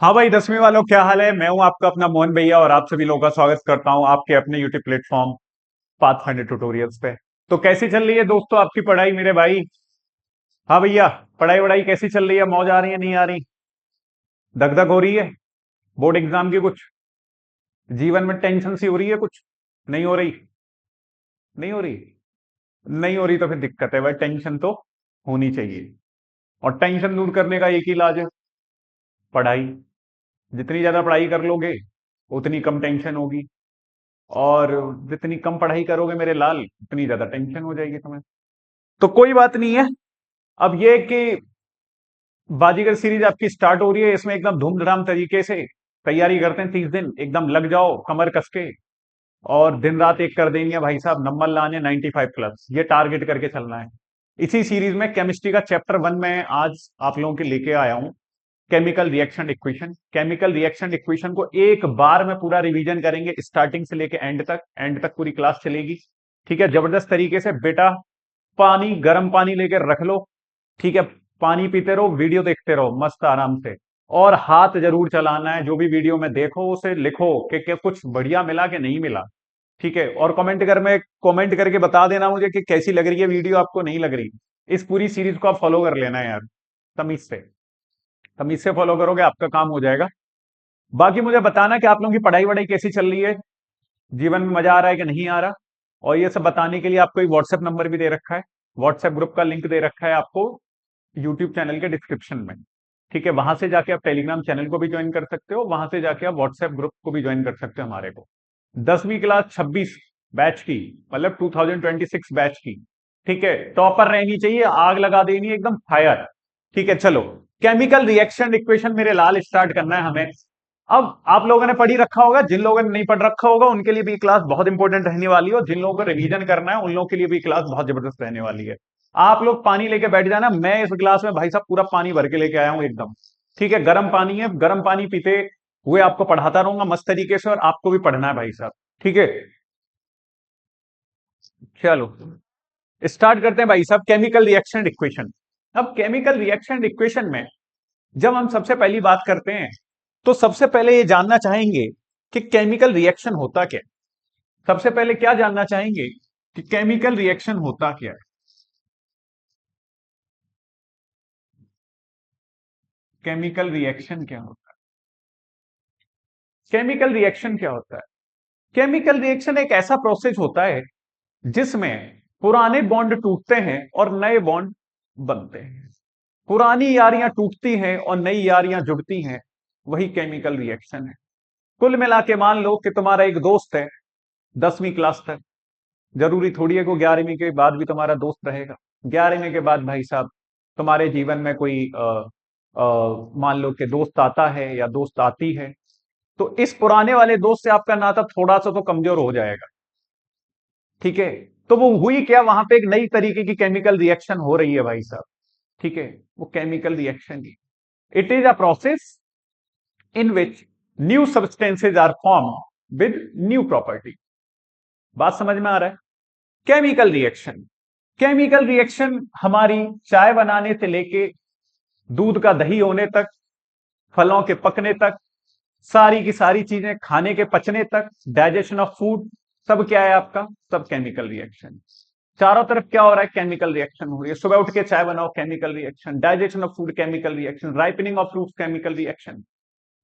हाँ भाई, 10वीं वालों, क्या हाल है। मैं हूं आपका अपना मोहन भैया और आप सभी लोगों का स्वागत करता हूं आपके अपने यूट्यूब प्लेटफॉर्म पाथफाइंडर ट्यूटोरियल्स पे। तो कैसी चल रही है दोस्तों आपकी पढ़ाई मेरे भाई? हाँ भैया, पढ़ाई वढ़ाई कैसी चल रही है? मौज आ रही है नहीं आ रही? धक धक हो रही है बोर्ड एग्जाम की कुछ? जीवन में टेंशन सी हो रही है कुछ? नहीं हो रही? नहीं हो रही? नहीं हो रही तो फिर दिक्कत है भाई। टेंशन तो होनी चाहिए और टेंशन दूर करने का एक ही इलाज है, पढ़ाई। जितनी ज्यादा पढ़ाई कर लोगे उतनी कम टेंशन होगी, और जितनी कम पढ़ाई करोगे मेरे लाल उतनी ज्यादा टेंशन हो जाएगी तुम्हें। तो कोई बात नहीं है। अब ये कि बाजीगर सीरीज आपकी स्टार्ट हो रही है, इसमें एकदम धूमधाम तरीके से तैयारी करते हैं। 30 दिन एकदम लग जाओ कमर कस के, और दिन रात एक कर देंगे भाई साहब। नंबर लाने 95+, ये टारगेट करके चलना है। इसी सीरीज में केमिस्ट्री का चैप्टर 1 में आज आप लोगों के लेके आया हूं, chemical reaction equation. Chemical reaction equation को एक बार में पूरा रिवीजन करेंगे, स्टार्टिंग से लेके एंड तक पूरी क्लास चलेगी। ठीक है, जबरदस्त तरीके से बेटा। पानी, गर्म पानी लेकर रख लो। ठीक है, पानी पीते रहो, वीडियो देखते रहो मस्त आराम से। और हाथ जरूर चलाना है, जो भी वीडियो में देखो उसे लिखो कि कुछ बढ़िया मिला कि नहीं मिला। ठीक है, और कमेंट करके बता देना मुझे कि कैसी लग रही है वीडियो, आपको नहीं लग रही। इस पूरी सीरीज को आप फॉलो कर लेना यार, तमीज से। तमीज से फॉलो करोगे आपका काम हो जाएगा। बाकी मुझे बताना कि आप लोगों की पढ़ाई वढ़ाई कैसी चल रही है, जीवन में मजा आ रहा है कि नहीं आ रहा। और ये सब बताने के लिए आपको एक व्हाट्सएप नंबर भी दे रखा है, व्हाट्सएप ग्रुप का लिंक दे रखा है आपको यूट्यूब चैनल के डिस्क्रिप्शन में। ठीक है, वहां से जाके आप टेलीग्राम चैनल को भी ज्वाइन कर सकते हो, वहां से जाके आप व्हाट्सएप ग्रुप को भी ज्वाइन कर सकते हो हमारे को। 10वीं क्लास 26 बैच की, मतलब 2026 बैच की। ठीक है, टॉपर रहनी चाहिए, आग लगा देनी है एकदम फायर। ठीक है, चलो। केमिकल रिएक्शन इक्वेशन मेरे लाल स्टार्ट करना है हमें। अब आप लोगों ने पढ़ी रखा होगा, जिन लोगों ने नहीं पढ़ रखा होगा उनके लिए भी क्लास बहुत इंपॉर्टेंट रहने वाली है, और जिन लोगों को रिवीजन करना है उन लोगों के लिए भी क्लास बहुत जबरदस्त रहने वाली है। आप लोग पानी लेके बैठ जाना, मैं इस गिलास में भाई साहब पूरा पानी भर के लेके आया हूं एकदम। ठीक है, गर्म पानी है, गर्म पानी पीते हुए आपको पढ़ाता रहूंगा मस्त तरीके से, और आपको भी पढ़ना है भाई साहब। ठीक है, चलो स्टार्ट करते हैं भाई साहब। Chemical reaction equation. अब केमिकल रिएक्शन इक्वेशन में जब हम सबसे पहली बात करते हैं, तो सबसे पहले ये जानना चाहेंगे कि केमिकल रिएक्शन होता क्या है। सबसे पहले क्या जानना चाहेंगे कि केमिकल रिएक्शन होता क्या है। केमिकल रिएक्शन क्या होता है? केमिकल रिएक्शन क्या होता है? केमिकल रिएक्शन एक ऐसा प्रोसेस होता है जिसमें पुराने बॉन्ड टूटते हैं और नए बॉन्ड बनते हैं। पुरानी यारियां टूटती हैं और नई यारियां जुड़ती हैं, वही केमिकल रिएक्शन है। कुल मिला के मान लो कि तुम्हारा एक दोस्त है 10वीं क्लास तक। जरूरी थोड़ी है को 11वीं के बाद भी तुम्हारा दोस्त रहेगा। 11वीं के बाद भाई साहब तुम्हारे जीवन में कोई मान लो कि दोस्त आता है या दोस्त आती है, तो इस पुराने वाले दोस्त से आपका नाता थोड़ा सा तो कमजोर हो जाएगा। ठीक है, तो वो हुई क्या, वहां पे एक नई तरीके की केमिकल रिएक्शन हो रही है भाई साहब। ठीक है, वो केमिकल रिएक्शन ही, it is a process in which new substances are form with new property. बात समझ में आ रहा है? केमिकल रिएक्शन, केमिकल रिएक्शन हमारी चाय बनाने से लेके दूध का दही होने तक, फलों के पकने तक, सारी की सारी चीजें खाने के पचने तक, डाइजेशन ऑफ फूड, सब क्या है आपका? सब केमिकल रिएक्शन। चारों तरफ क्या हो रहा है? केमिकल रिएक्शन हो रही है। सुबह उठ के चाय बनाओ, chemical reaction. Digestion of food, chemical reaction. Ripening of fruits, chemical reaction.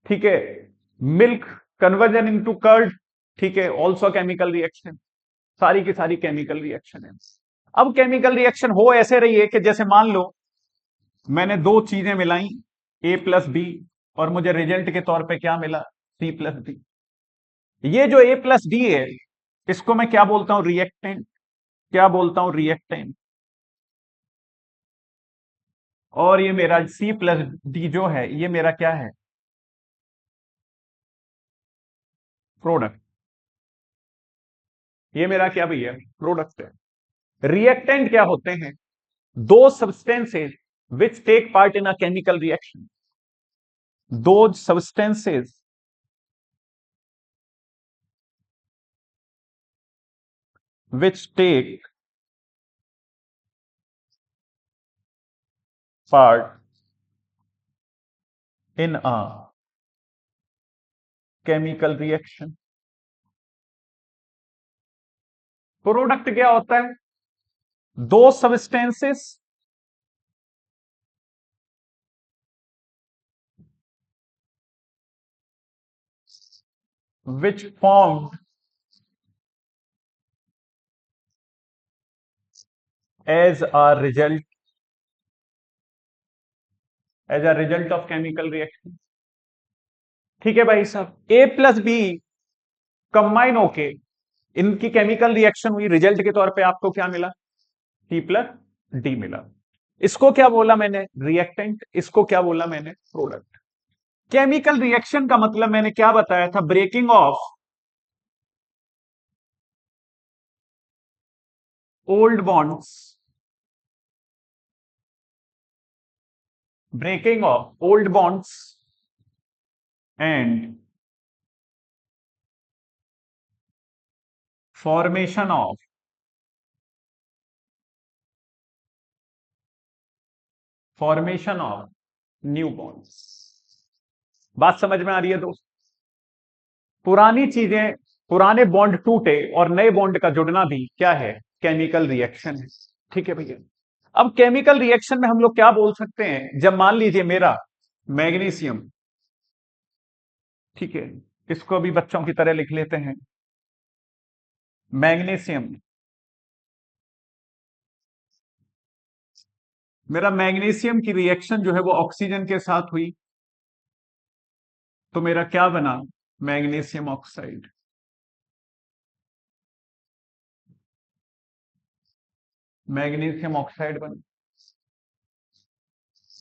ठीक है, मिल्क कन्वर्जन इनटू कर्ड, ठीक है, ऑल्सो केमिकल रिएक्शन। सारी की सारी केमिकल रिएक्शन है। अब केमिकल रिएक्शन हो ऐसे रही है कि जैसे मान लो मैंने दो चीजें मिलाई, A+B, और मुझे रिजल्ट के तौर पे क्या मिला? C+D। ये जो A+D है, इसको मैं क्या बोलता हूं? रिएक्टेंट। क्या बोलता हूं? रिएक्टेंट। और ये मेरा C+D जो है, ये मेरा क्या है? प्रोडक्ट। ये मेरा क्या भैया? प्रोडक्ट है। रिएक्टेंट क्या होते हैं? दो substances which take part in a chemical reaction. दो substances which take part in a chemical reaction. Product क्या होता है? दो substances which formed as a result of chemical reaction। ठीक है भाई साहब, ए प्लस बी कंबाइन होके इनकी केमिकल रिएक्शन हुई, रिजल्ट के तौर पे आपको क्या मिला? सी प्लस डी मिला। इसको क्या बोला मैंने? रिएक्टेंट। इसको क्या बोला मैंने? प्रोडक्ट। केमिकल रिएक्शन का मतलब मैंने क्या बताया था? Breaking of old bonds, breaking of old bonds and formation of new bonds. बात समझ में आ रही है दोस्त? पुरानी चीजें, पुराने बॉन्ड टूटे और नए बॉन्ड का जुड़ना भी क्या है? केमिकल रिएक्शन है। ठीक है भैया। अब केमिकल रिएक्शन में हम लोग क्या बोल सकते हैं? जब मान लीजिए मेरा मैग्नीशियम, ठीक है, इसको अभी बच्चों की तरह लिख लेते हैं, मैग्नीशियम, मेरा मैग्नीशियम की रिएक्शन जो है वो ऑक्सीजन के साथ हुई, तो मेरा क्या बना? Magnesium oxide. मैग्नीशियम ऑक्साइड बना।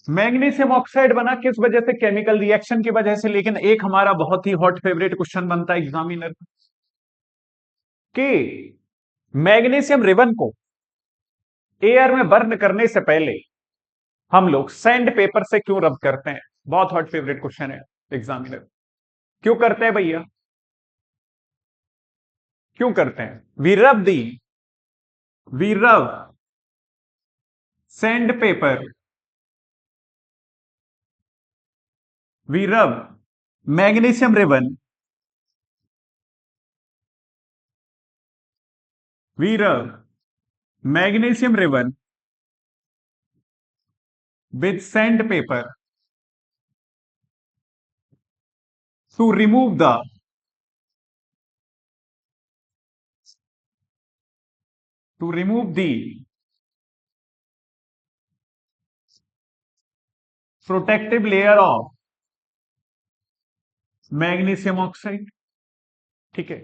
मैग्नीशियम ऑक्साइड बना किस वजह से? केमिकल रिएक्शन की वजह से। लेकिन एक हमारा बहुत ही हॉट फेवरेट क्वेश्चन बनता है एग्जामिनर कि मैग्नीशियम रिबन को एयर में बर्न करने से पहले हम लोग सैंड पेपर से क्यों रब करते हैं? बहुत हॉट फेवरेट क्वेश्चन है एग्जामिनर। क्यों करते हैं भैया? क्यों करते हैं? वी रब सैंड पेपर, वी रब मैग्नीशियम रिबन, वी रब magnesium ribbon with sandpaper to remove the protective layer of magnesium oxide. ठीक है,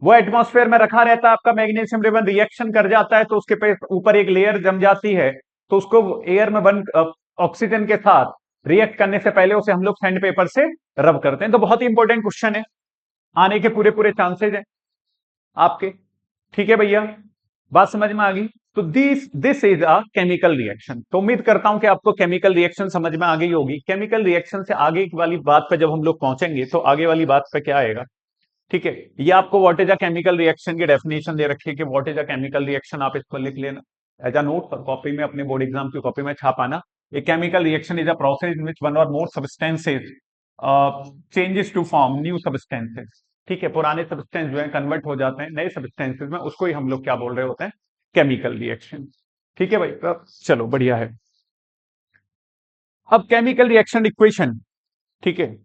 वो एटमॉस्फेयर में रखा रहता है आपका मैग्नीशियम रिबन, रिएक्शन कर जाता है तो उसके ऊपर एक लेयर जम जाती है, तो उसको एयर में बन ऑक्सीजन के साथ रिएक्ट करने से पहले उसे हम लोग सैंड पेपर से रब करते हैं। तो बहुत ही इंपॉर्टेंट क्वेश्चन है, आने के पूरे पूरे चांसेज हैं आपके। ठीक है भैया, बात समझ में आ गई? तो this this is a chemical reaction. तो उम्मीद करता हूं कि आपको केमिकल रिएक्शन समझ में आ गई होगी। केमिकल रिएक्शन से आगे वाली बात पे जब हम लोग पहुंचेंगे तो आगे वाली बात पे क्या आएगा? ठीक है, ये आपको what is a chemical reaction की डेफिनेशन दे रखी है कि what is a chemical reaction. आप इसको लिख लेना एज अ नोट कॉपी में, अपने बोर्ड एग्जाम की कॉपी में छापाना। A chemical reaction is a process in which one or more substances changes to form new substances. ठीक है, पुराने सब्सटेंस जो है कन्वर्ट हो जाते हैं नए सब्सटेंसेज में, उसको ही हम लोग क्या बोल रहे होते हैं? Chemical reaction. ठीक है भाई, तो चलो बढ़िया है। अब केमिकल रिएक्शन इक्वेशन, ठीक है,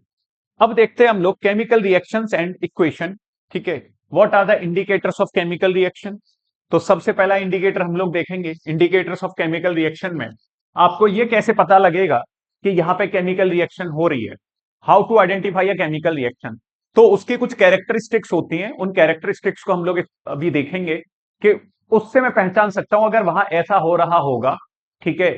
अब देखते हैं हम लोग केमिकल रिएक्शंस एंड इक्वेशन। ठीक है, what are the indicators of chemical reaction? तो सबसे पहला इंडिकेटर हम लोग देखेंगे, इंडिकेटर्स ऑफ केमिकल रिएक्शन में आपको ये कैसे पता लगेगा कि यहां पे केमिकल रिएक्शन हो रही है? How to identify a chemical reaction? तो उसकी कुछ कैरेक्टरिस्टिक्स होती हैं, उन कैरेक्टरिस्टिक्स को हम लोग अभी देखेंगे कि उससे मैं पहचान सकता हूं अगर वहां ऐसा हो रहा होगा, ठीक है,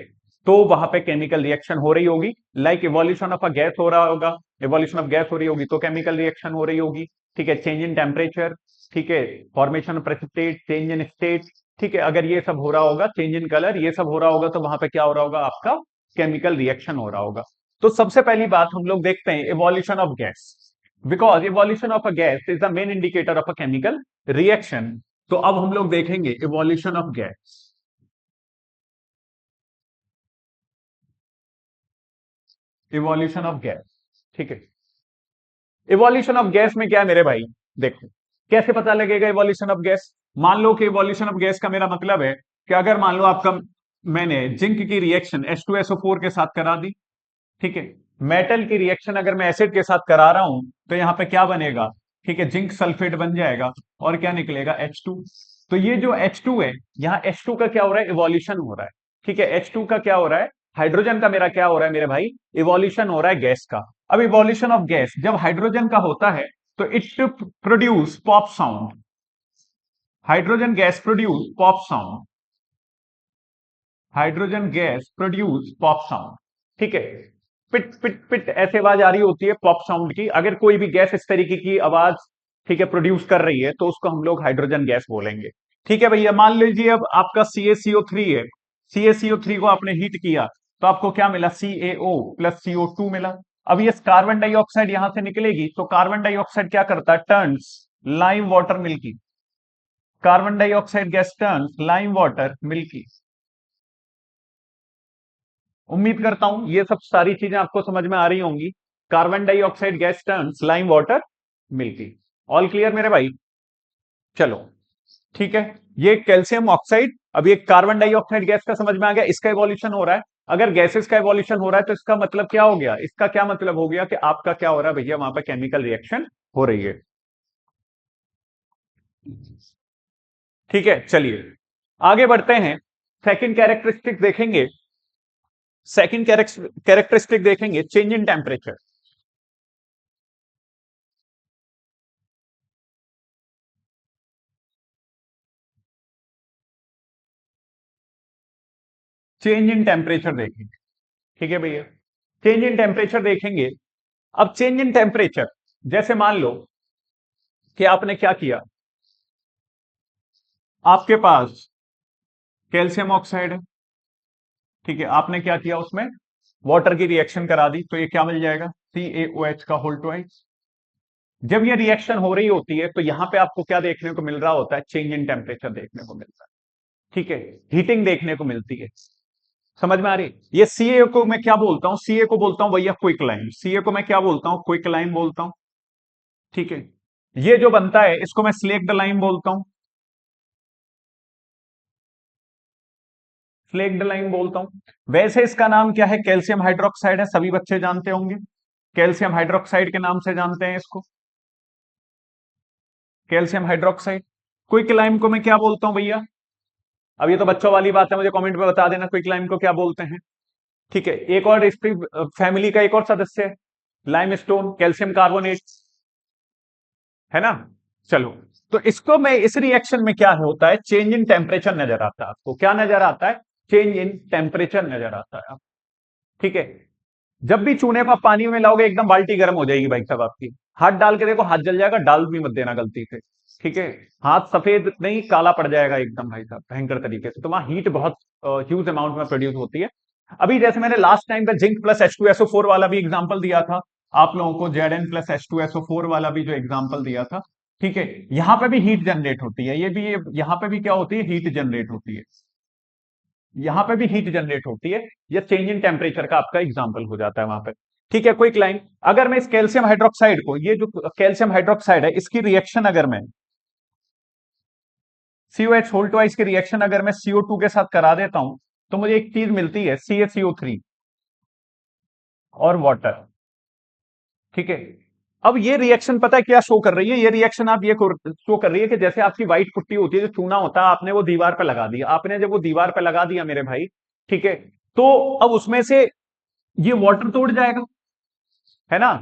तो वहां पे केमिकल रिएक्शन हो रही होगी। Like evolution of a gas हो रहा होगा, इवोल्यूशन ऑफ गैस हो रही होगी तो केमिकल रिएक्शन हो रही होगी। ठीक है, चेंज इन टेम्परेचर, ठीक है, formation of precipitate, change in state, ठीक है, अगर ये सब हो रहा होगा, चेंज इन कलर, ये सब हो रहा होगा तो वहां पे क्या हो रहा होगा? आपका केमिकल रिएक्शन हो रहा होगा। तो सबसे पहली बात हम लोग देखते हैं evolution of gas, because evolution of a gas is the main indicator of a chemical reaction. तो अब हम लोग देखेंगे evolution of gas, evolution of gas. ठीक है, इवोल्यूशन ऑफ गैस में क्या है मेरे भाई, देखो कैसे पता लगेगा इवोल्यूशन ऑफ गैस। मान लो कि इवोल्यूशन ऑफ गैस का मेरा मतलब है कि अगर मान लो आपका, मैंने जिंक की रिएक्शन H2SO4 के साथ करा दी, ठीक है, मेटल की रिएक्शन अगर मैं एसिड के साथ करा रहा हूं तो यहां पे क्या बनेगा, ठीक है, जिंक सल्फेट बन जाएगा और क्या निकलेगा, H2। तो ये जो H2 है, यहाँ H2 का क्या हो रहा है, इवोल्यूशन हो रहा है। ठीक है, H2 का क्या हो रहा है, हाइड्रोजन का मेरा क्या हो रहा है मेरे भाई, इवोल्यूशन हो रहा है गैस का। अब इवोल्यूशन ऑफ गैस जब हाइड्रोजन का होता है तो it produce pop sound. Hydrogen gas produce pop sound, hydrogen gas produce pop sound. ठीक है, पिट पिट पिट ऐसे आवाज आ रही होती है पॉप साउंड की। अगर कोई भी गैस इस तरीके की आवाज, ठीक है, प्रोड्यूस कर रही है तो उसको हम लोग हाइड्रोजन गैस बोलेंगे। ठीक है भैया, मान लीजिए अब आपका CaCO3 है, CaCO3 को आपने हीट किया तो आपको क्या मिला, CaO प्लस CO2 मिला। अब ये कार्बन डाइऑक्साइड यहां से निकलेगी तो कार्बन डाइऑक्साइड क्या करता है, turns lime water milky. Carbon dioxide gas turns lime water milky. उम्मीद करता हूं ये सब सारी चीजें आपको समझ में आ रही होंगी। Carbon dioxide gas turns lime water milky. All clear मेरे भाई, चलो ठीक है। ये कैल्शियम ऑक्साइड, अब ये कार्बन डाइऑक्साइड गैस का समझ में आ गया, इसका इवोल्यूशन हो रहा है। अगर गैसेस का इवोल्यूशन हो रहा है तो इसका मतलब क्या हो गया, इसका क्या मतलब हो गया कि आपका क्या हो रहा है भैया, वहां पर केमिकल रिएक्शन हो रही है। ठीक है, चलिए आगे बढ़ते हैं। सेकंड कैरेक्टरिस्टिक देखेंगे, सेकंड कैरेक्टरिस्टिक देखेंगे, change in temperature. Change in temperature देखेंगे, ठीक है भैया, चेंज इन टेम्परेचर देखेंगे। अब चेंज इन टेम्परेचर, जैसे मान लो कि आपने क्या किया, आपके पास कैल्शियम ऑक्साइड है, ठीक है, आपने क्या किया, उसमें वाटर की रिएक्शन करा दी तो ये क्या मिल जाएगा, CaOH का होल ट्वाइस। जब ये रिएक्शन हो रही होती है तो यहां पे आपको क्या देखने को मिल रहा होता है, चेंज इन टेम्परेचर देखने को मिलता है। ठीक है, हीटिंग देखने को मिलती है। समझ में आ रही है? ये सीए को मैं क्या बोलता हूं, सीए को बोलता हूं भैया क्विक लाइम। सीए को मैं क्या बोलता हूं, क्विक लाइम बोलता हूं। ठीक है, ये जो बनता है इसको मैं स्लेक्ड लाइम बोलता हूं, स्लेक्ड लाइम बोलता हूं। वैसे इसका नाम क्या है, कैल्शियम हाइड्रोक्साइड है, सभी बच्चे जानते होंगे, कैल्शियम हाइड्रोक्साइड के नाम से जानते हैं इसको, कैल्शियम हाइड्रोक्साइड। क्विक लाइम को मैं क्या बोलता हूं भैया, अब ये तो बच्चों वाली बात है, मुझे कमेंट में बता देना क्विक लाइम को क्या बोलते हैं। ठीक है, एक और इसकी फैमिली का एक और सदस्य है, लाइमस्टोन, कैल्शियम कार्बोनेट, है ना। चलो, तो इसको मैं, इस रिएक्शन में क्या होता है, चेंज इन टेम्परेचर नजर आता है आपको, क्या नजर आता है, चेंज इन टेम्परेचर नजर आता है। ठीक है, जब भी चूने को आप पानी में लाओगे एकदम बाल्टी गर्म हो जाएगी भाई साहब आपकी, हाथ डाल के देखो हाथ जल जाएगा, डाल भी मत देना गलती से। ठीक है, हाथ सफेद नहीं काला पड़ जाएगा एकदम भाई साहब भयंकर तरीके से, तो वहां हीट बहुत ह्यूज अमाउंट में प्रोड्यूस होती है। अभी जैसे मैंने लास्ट टाइम पे जिंक प्लस H2SO4 वाला भी एग्जांपल दिया था आप लोगों को, Zn प्लस H2SO4 वाला भी जो एग्जांपल दिया था। ठीक है, यहां पे भी हीट जनरेट होती है, ये भी यहां पे भी क्या होती है, हीट जनरेट होती है, यहां पे भी हीट जनरेट होती है। ये चेंज इन टेम्परेचर का आपका एग्जांपल हो जाता है वहां पे। ठीक है, क्विक लाइन, अगर मैं इस कैल्शियम हाइड्रोक्साइड को, ये जो कैल्शियम हाइड्रोक्साइड है इसकी रिएक्शन अगर मैं COH होल ट्वाइस की रिएक्शन अगर मैं CO2 के साथ करा देता हूं तो मुझे एक चीज मिलती है, CaCO3 और वाटर। ठीक है, अब ये रिएक्शन पता है क्या शो कर रही है, ये रिएक्शन आप ये शो कर रही है कि जैसे आपकी व्हाइट पुट्टी होती है, जो चूना होता है, आपने वो दीवार पे लगा दिया, आपने जब वो दीवार पे लगा दिया मेरे भाई, ठीक है, तो अब उसमें से ये वाटर तो उड़ जाएगा, है ना।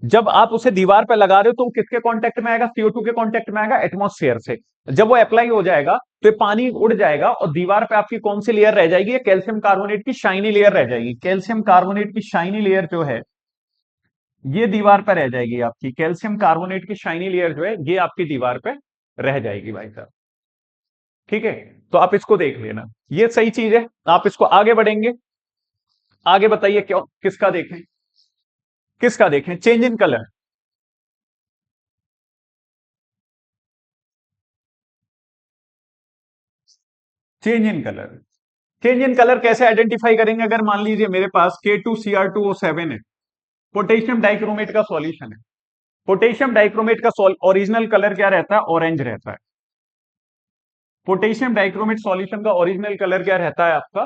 जब आप उसे दीवार पे लगा रहे हो तो वो किसके कांटेक्ट में आएगा, CO2 के कांटेक्ट में आएगा, एटमॉस्फेयर से। जब वो अप्लाई हो जाएगा तो ये पानी उड़ जाएगा और दीवार पे आपकी कौन सी लेयर रह जाएगी, ये कैल्शियम कार्बोनेट की शाइनी लेयर रह जाएगी। कैल्शियम कार्बोनेट की शाइनी लेयर जो है ये दीवार पर रह जाएगी आपकी, कैल्शियम कार्बोनेट की शाइनी लेयर जो है ये आपकी दीवार पे रह जाएगी भाई साहब। ठीक है, तो आप इसको देख लेना, ये सही चीज है। आप इसको आगे बढ़ेंगे, आगे बताइए क्यों, किसका देखें, किसका देखें, change in colour. Change in colour, change in colour कैसे आइडेंटिफाई करेंगे, अगर मान लीजिए मेरे पास K2Cr2O7 है, पोटेशियम डाइक्रोमेट का सॉल्यूशन है, पोटेशियम डाइक्रोमेट का ओरिजिनल कलर क्या रहता है? ऑरेंज रहता है। पोटेशियम डाइक्रोमेट सॉल्यूशन का ओरिजिनल कलर क्या रहता है आपका?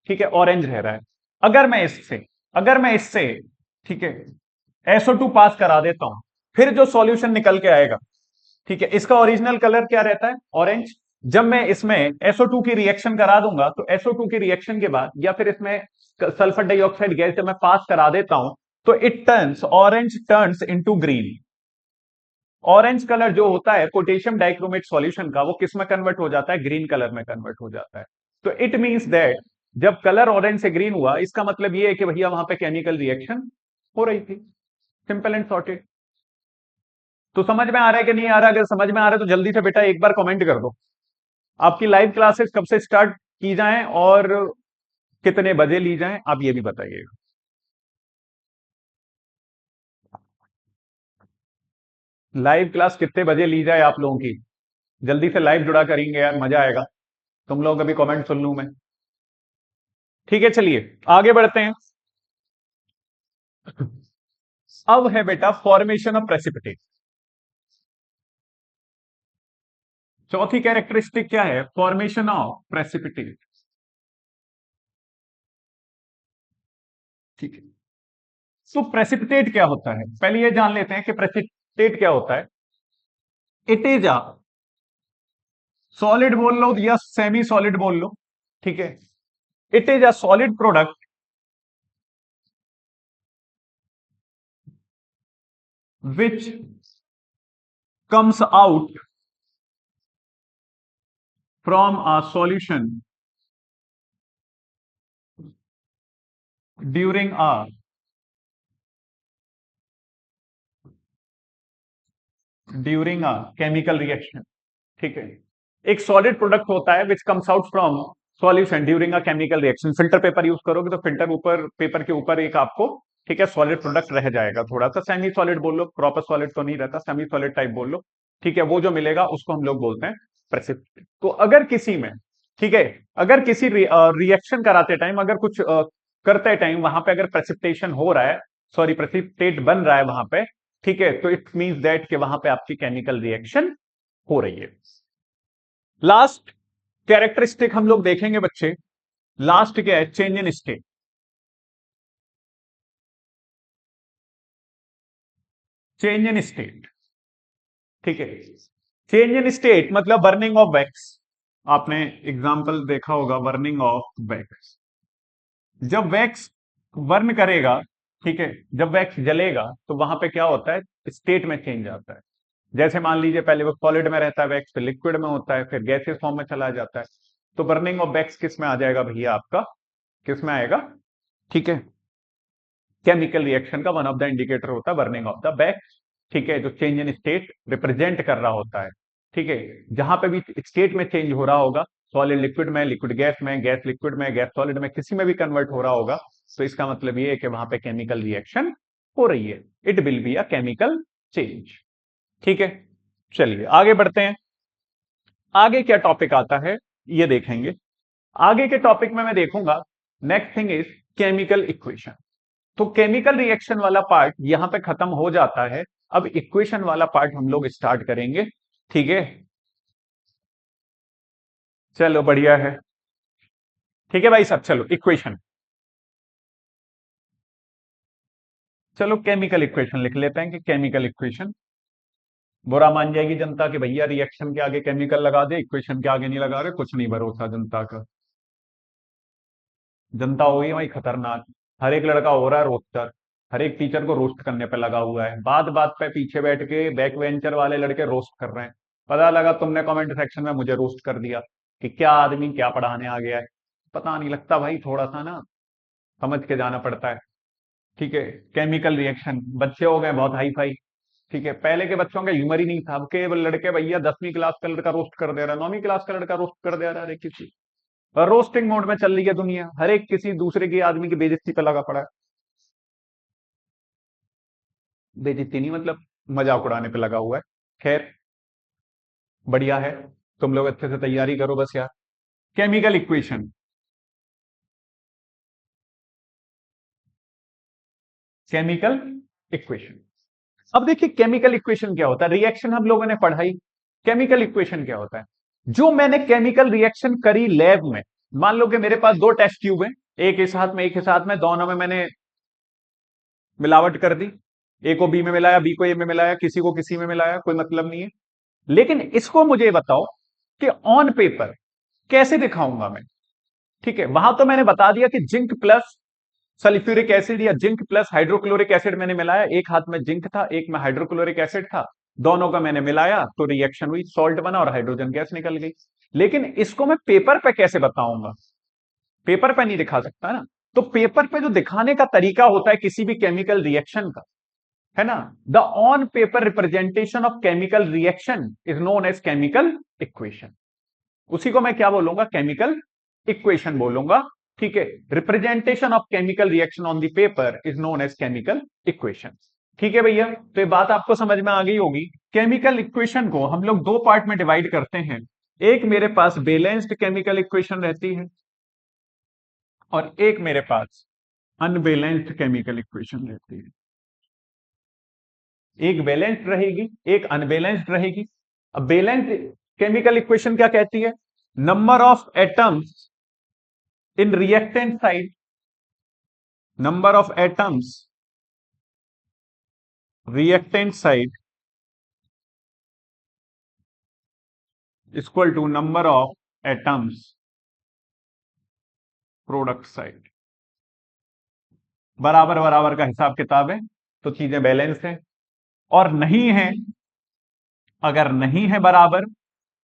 ठीक है, ऑरेंज रह रहा है। अगर मैं इससे ठीक है SO2 पास करा देता हूं, फिर जो सॉल्यूशन निकल के आएगा, ठीक है, इसका ओरिजिनल कलर क्या रहता है? ऑरेंज। जब मैं इसमें SO2 की रिएक्शन करा दूंगा, तो SO2 की रिएक्शन के बाद या फिर इसमें सल्फर डाइऑक्साइड गैस जब मैं पास करा देता हूं, तो it turns orange turns into green. Orange colour जो होता है पोटेशियम डाइक्रोमेट सॉल्यूशन का, वो किस में कन्वर्ट हो जाता है? ग्रीन कलर में कन्वर्ट हो जाता है। तो इट मींस दैट जब कलर ऑरेंज से ग्रीन हुआ, इसका मतलब ये है कि भैया वहां पे केमिकल रिएक्शन हो रही थी। Simple and sorted. तो समझ में आ रहा है कि नहीं आ रहा? अगर समझ में आ रहा है तो जल्दी से बेटा एक बार कमेंट कर दो। आपकी लाइव क्लासेस कब से स्टार्ट की जाएं और कितने बजे ली जाएं, आप ये भी बताइएगा। लाइव क्लास कितने बजे ली जाए आप लोगों की? जल्दी से लाइव जुड़ा करेंगे यार, मजा आएगा। तुम लोग अभी कमेंट सुन लूं मैं। ठीक है, चलिए आगे बढ़ते हैं। अब है बेटा फॉर्मेशन ऑफ प्रेसिपिटेट। चौथी कैरेक्टरिस्टिक क्या है? Formation of precipitate. ठीक है, तो प्रेसिपिटेट क्या होता है? पहले ये जान लेते हैं कि प्रेसिपिटेट क्या होता है। इट इज अ सॉलिड बोल लो या सेमी सॉलिड बोल लो, ठीक है। It is a solid product which comes out from a solution during a chemical reaction। ठीक है, एक सॉलिड प्रोडक्ट होता है which comes out from solution during a chemical reaction. Filter paper use करोगे तो फिल्टर ऊपर, पेपर के ऊपर एक आपको, ठीक है, सॉलिड प्रोडक्ट रह जाएगा। थोड़ा सा सेमी सॉलिड बोल लो, प्रॉपर सॉलिड तो नहीं रहता, सेमी सॉलिड टाइप बोल लो। ठीक है, वो जो मिलेगा उसको हम लोग बोलते हैं प्रेसिपिटेट। तो अगर किसी में, ठीक है, अगर किसी रिएक्शन कराते टाइम, अगर कुछ करते टाइम वहां पे अगर प्रेसिपिटेशन हो रहा है, सॉरी प्रेसिपिटेट बन रहा है वहां पे, ठीक है, तो इट मींस दैट कि वहां पे आपकी केमिकल रिएक्शन हो रही है। लास्ट कैरेक्टरिस्टिक हम लोग देखेंगे बच्चे। लास्ट क्या है? Change in state. Change in state, ठीक है। चेंज इन स्टेट मतलब बर्निंग ऑफ वैक्स। आपने एग्जांपल देखा होगा, बर्निंग ऑफ वैक्स। जब वैक्स बर्न करेगा, ठीक है, जब वैक्स जलेगा तो वहां पे क्या होता है? स्टेट में चेंज आता है। जैसे मान लीजिए पहले वो सॉलिड में रहता है वैक्स, फिर लिक्विड में होता है, फिर गैसेस फॉर्म में चला जाता है। तो बर्निंग ऑफ वैक्स किस में आ जाएगा भैया आपका? किस में आएगा? ठीक है, केमिकल रिएक्शन का वन ऑफ द इंडिकेटर होता है बर्निंग ऑफ द वैक्स। ठीक है, जो चेंज इन स्टेट रिप्रेजेंट कर रहा होता है। ठीक है, जहां पे भी स्टेट में चेंज हो रहा होगा, सॉलिड लिक्विड में, लिक्विड गैस में, गैस लिक्विड में, गैस सॉलिड में, किसी में भी कन्वर्ट हो रहा होगा, तो इसका मतलब ये है कि वहां पे केमिकल रिएक्शन हो रही है। It will be a chemical change. ठीक है, चलिए आगे बढ़ते हैं। आगे क्या टॉपिक आता है ये देखेंगे। आगे के टॉपिक में मैं देखूंगा, next thing is chemical equation. तो केमिकल रिएक्शन वाला पार्ट यहां पे खत्म हो जाता है। अब इक्वेशन वाला पार्ट हम लोग स्टार्ट करेंगे। ठीक है, चलो बढ़िया है। ठीक है भाई साहब, चलो इक्वेशन। चलो केमिकल इक्वेशन लिख लेते हैं कि केमिकल इक्वेशन। बुरा मान जाएगी जनता कि भैया रिएक्शन के आगे केमिकल लगा दे, इक्वेशन के आगे नहीं लगा रहे। कुछ नहीं भरोसा जनता का। जनता हो गई भाई खतरनाक। हर एक लड़का हो रहा है रोस्टर। हर एक टीचर को रोस्ट करने पे लगा हुआ है। बात बात पे पीछे बैठ के बैक वेंचर वाले लड़के रोस्ट कर रहे हैं। पता लगा तुमने कमेंट सेक्शन में मुझे रोस्ट कर दिया कि क्या आदमी क्या पढ़ाने आ गया है। पता नहीं लगता भाई, थोड़ा सा ना समझ के जाना पड़ता है। ठीक है, केमिकल रिएक्शन, बच्चे हो गए बहुत हाई फाई। ठीक है, पहले के बच्चों का ह्यूमर ही नहीं था। अब के लड़के भैया 10वीं क्लास का लड़का रोस्ट कर दे रहा है, 9वीं क्लास का लड़का रोस्ट कर दे रहा है किसी। और रोस्टिंग मोड में चल रही है दुनिया, हर एक किसी दूसरे के आदमी की बेइज्जती पे लगा पड़ा है। बेइज्जती नहीं मतलब मजाक उड़ाने पे लगा हुआ है। खैर, बढ़िया है। तुम लोग अच्छे से तैयारी करो बस यार। Chemical equation, chemical equation. अब देखिए केमिकल इक्वेशन क्या होता है, रिएक्शन हम लोगों ने पढ़ाई, केमिकल इक्वेशन क्या होता है। जो मैंने केमिकल रिएक्शन करी लैब में, मान लो कि मेरे पास दो टेस्ट ट्यूब है, एक इस हाथ में एक इस हाथ में, दोनों में मैंने मिलावट कर दी, ए को बी में मिलाया, बी को ए में मिलाया, किसी को किसी में मिलाया, कोई मतलब नहीं है। लेकिन इसको मुझे बताओ कि ऑन पेपर कैसे दिखाऊंगा मैं। ठीक है, वहां तो मैंने बता दिया कि जिंक प्लस सल्फ्यूरिक एसिड या जिंक प्लस हाइड्रोक्लोरिक एसिड मैंने मिलाया, एक हाथ में जिंक था एक में हाइड्रोक्लोरिक एसिड था, दोनों का मैंने मिलाया तो रिएक्शन हुई, सॉल्ट बना और हाइड्रोजन गैस निकल गई। लेकिन इसको मैं पेपर पे कैसे बताऊंगा, पेपर पे नहीं दिखा सकता ना। तो पेपर पे जो दिखाने का तरीका होता है किसी भी केमिकल रिएक्शन का, है ना, the on paper representation of chemical reaction is known as chemical equation. उसी को मैं क्या बोलूंगा, केमिकल इक्वेशन बोलूंगा। ठीक है, representation of chemical reaction on the paper is known as chemical equation. ठीक है भैया, तो ये बात आपको समझ में आ गई होगी। केमिकल इक्वेशन को हम लोग दो पार्ट में डिवाइड करते हैं, एक मेरे पास बैलेंस्ड केमिकल इक्वेशन रहती है और एक मेरे पास अनबैलेंस्ड केमिकल इक्वेशन रहती है। एक बैलेंस्ड रहेगी एक अनबैलेंस्ड रहेगी। अब बैलेंस्ड केमिकल इक्वेशन क्या कहती है, number of atoms in reactant side, number of atoms reactant side is equal to number of atoms product side. बराबर बराबर का हिसाब किताब है तो चीजें बैलेंस है, और नहीं है, अगर नहीं है बराबर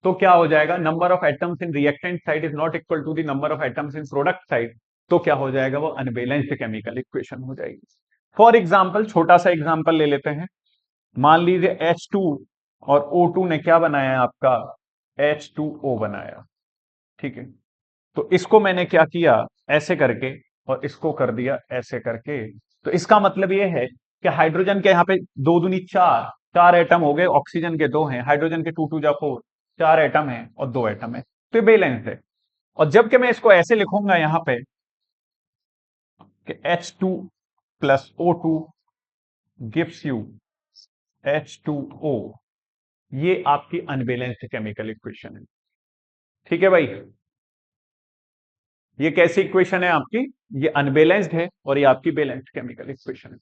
तो क्या हो जाएगा, number of atoms in reactant side is not equal to the number of atoms in product side, तो क्या हो जाएगा, वो अनबैलेंस्ड केमिकल इक्वेशन हो जाएगी। फॉर एग्जाम्पल, छोटा सा एग्जाम्पल ले लेते हैं, मान लीजिए H2 और O2 ने क्या बनाया है आपका, H2O बनाया। ठीक है, तो इसको मैंने क्या किया, ऐसे करके, और इसको कर दिया ऐसे करके। तो इसका मतलब ये है कि हाइड्रोजन के यहाँ पे दो दूनी चार, चार एटम हो गए, ऑक्सीजन के दो हैं, हाइड्रोजन के टू टू जा फोर, चार एटम है और दो एटम है, तो बैलेंस है। और जबकि मैं इसको ऐसे लिखूंगा यहाँ पे कि H2 plus O2 gives you H2O, ये आपकी अनबैलेंस्ड केमिकल इक्वेशन है। ठीक है भाई, ये कैसी इक्वेशन है आपकी, ये अनबैलेंस्ड है और ये आपकी बैलेंस्ड केमिकल इक्वेशन है।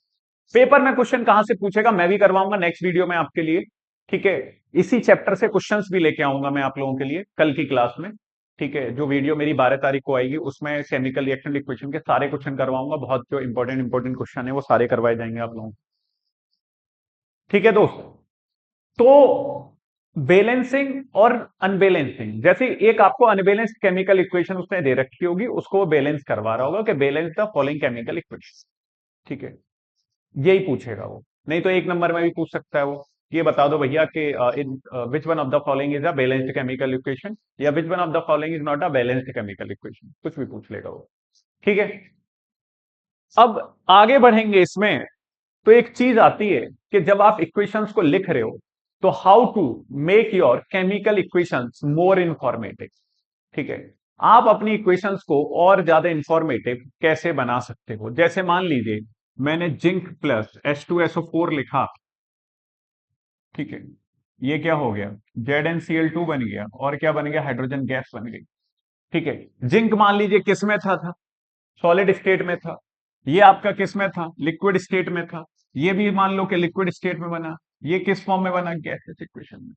पेपर में क्वेश्चन कहां से पूछेगा, मैं भी करवाऊंगा नेक्स्ट वीडियो में आपके लिए। ठीक है, इसी चैप्टर से क्वेश्चंस भी लेके आऊंगा मैं आप लोगों के लिए कल की क्लास में। ठीक है, जो वीडियो मेरी 12 तारीख को आएगी उसमें केमिकल रिएक्शन इक्वेशन के सारे क्वेश्चन करवाऊंगा, बहुत जो इंपॉर्टेंट क्वेश्चन है वो सारे करवाए जाएंगे आप लोगों को। ठीक है दोस्त, तो बैलेंसिंग और अनबैलेंसिंग, जैसे एक आपको अनबैलेंस्ड केमिकल इक्वेशन उसने दे रखी होगी, उसको वो बैलेंस करवा रहा होगा कि balance the following chemical equation. ठीक है, यही पूछेगा वो, नहीं तो एक नंबर में भी पूछ सकता है वो, ये बता दो भैया कि in which one of the following is a balanced chemical equation, या which one of the following is not a balanced chemical equation, कुछ भी पूछ लेगा वो। ठीक है, अब आगे बढ़ेंगे इसमें, तो एक चीज आती है कि जब आप इक्वेशंस को लिख रहे हो तो how to make your chemical equations more informative. ठीक है, आप अपनी इक्वेशंस को और ज्यादा इंफॉर्मेटिव कैसे बना सकते हो, जैसे मान लीजिए मैंने जिंक प्लस H2SO4 लिखा। ठीक है, ये क्या हो गया, ZnCl2 बन गया, और क्या बन गया, हाइड्रोजन गैस बन गई। ठीक है, जिंक मान लीजिए किस में था सॉलिड स्टेट में था, ये आपका किस में था, लिक्विड स्टेट में था, ये भी मान लो कि लिक्विड स्टेट में बना, ये किस फॉर्म में बना, गैसियस इक्वेशन में।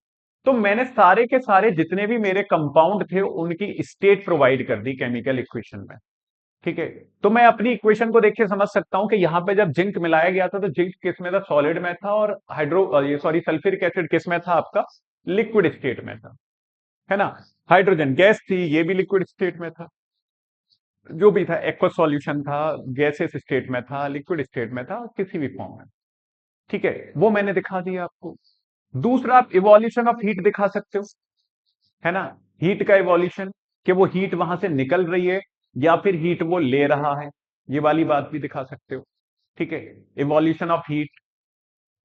तो मैंने सारे के सारे जितने भी मेरे कंपाउंड थे उनकी स्टेट प्रोवाइड कर दी केमिकल इक्वेशन में। ठीक है, तो मैं अपनी इक्वेशन को देख के समझ सकता हूं कि यहाँ पे जब जिंक मिलाया गया था तो जिंक किस में था, सॉलिड में था, और ये सॉरी सल्फ्यूरिक एसिड किस में था आपका, लिक्विड स्टेट में था, है ना। हाइड्रोजन गैस थी, ये भी लिक्विड स्टेट में था, जो भी था एक्वस सॉल्यूशन था, गैसेस स्टेट में था, लिक्विड स्टेट में था, किसी भी फॉर्म में। ठीक है, वो मैंने दिखा दिया आपको। दूसरा, आप इवोल्यूशन ऑफ हीट दिखा सकते हो, है ना, हीट का इवोल्यूशन, कि वो हीट वहां से निकल रही है या फिर हीट वो ले रहा है, ये वाली बात भी दिखा सकते हो। ठीक है, इवोल्यूशन ऑफ हीट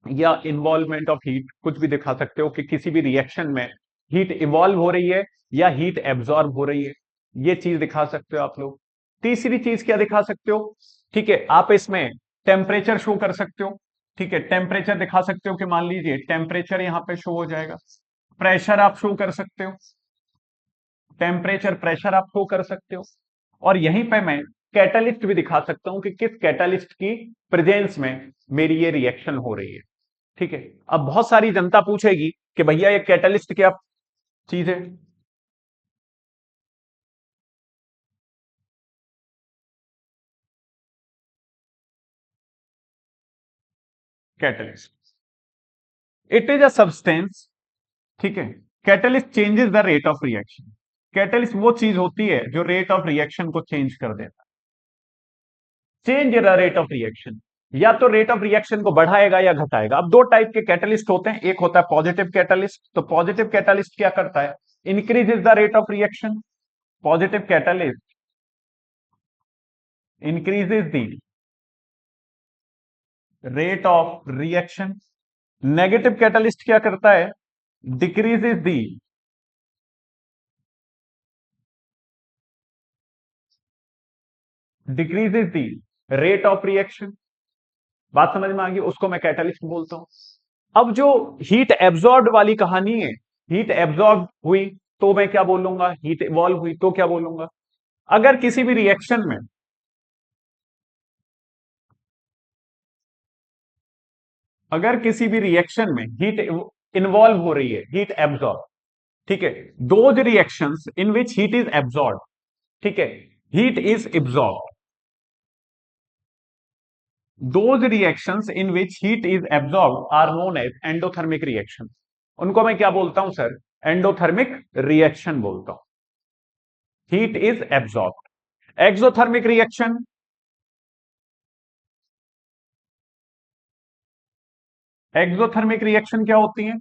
या इन्वॉल्वमेंट ऑफ हीट, कुछ भी दिखा सकते हो कि किसी भी रिएक्शन में हीट इवॉल्व हो रही है या हीट एब्जॉर्ब हो रही है, ये चीज दिखा सकते हो आप लोग। तीसरी चीज क्या दिखा सकते हो, ठीक है, आप इसमें टेम्परेचर शो कर सकते हो। ठीक है, टेम्परेचर दिखा सकते हो कि मान लीजिए टेम्परेचर यहां पे शो हो जाएगा, प्रेशर आप शो कर सकते हो, टेम्परेचर प्रेशर आप शो कर सकते हो, और यहीं पे मैं कैटलिस्ट भी दिखा सकता हूं कि किस कैटलिस्ट की प्रेजेंस में मेरी ये रिएक्शन हो रही है। ठीक है, अब बहुत सारी जनता पूछेगी कि भैया ये कैटलिस्ट क्या चीज है। Catalyst, it is a substance, ठीक है, catalyst changes the rate of reaction. Catalyst वो चीज होती है जो रेट ऑफ रिएक्शन को चेंज कर देता है। Change the rate of reaction, या तो रेट ऑफ रिएक्शन को बढ़ाएगा या घटाएगा। अब दो टाइप के कैटलिस्ट होते हैं, एक होता है पॉजिटिव कैटलिस्ट। तो पॉजिटिव कैटलिस्ट क्या करता है, increases the rate of reaction. Positive catalyst increases the rate of reaction. Negative catalyst क्या करता है, decreases the decreases the rate of reaction. बात समझ में आ गई, उसको मैं कैटलिस्ट बोलता हूं। अब जो हीट एब्जॉर्ब वाली कहानी है, हीट एब्जॉर्ब हुई तो मैं क्या बोलूंगा, हीट इवॉल्व हुई तो क्या बोलूंगा। अगर किसी भी रिएक्शन में, अगर किसी भी रिएक्शन में हीट इन्वॉल्व हो रही है, हीट एब्जॉर्ब, ठीक है, those reactions in which heat is absorb, ठीक है, heat is absorb, those reactions in which heat is absorb are known as endothermic reaction. उनको मैं क्या बोलता हूं सर, एंडोथर्मिक रिएक्शन बोलता हूं। Heat is absorb. Exothermic reaction, exothermic reaction क्या होती है,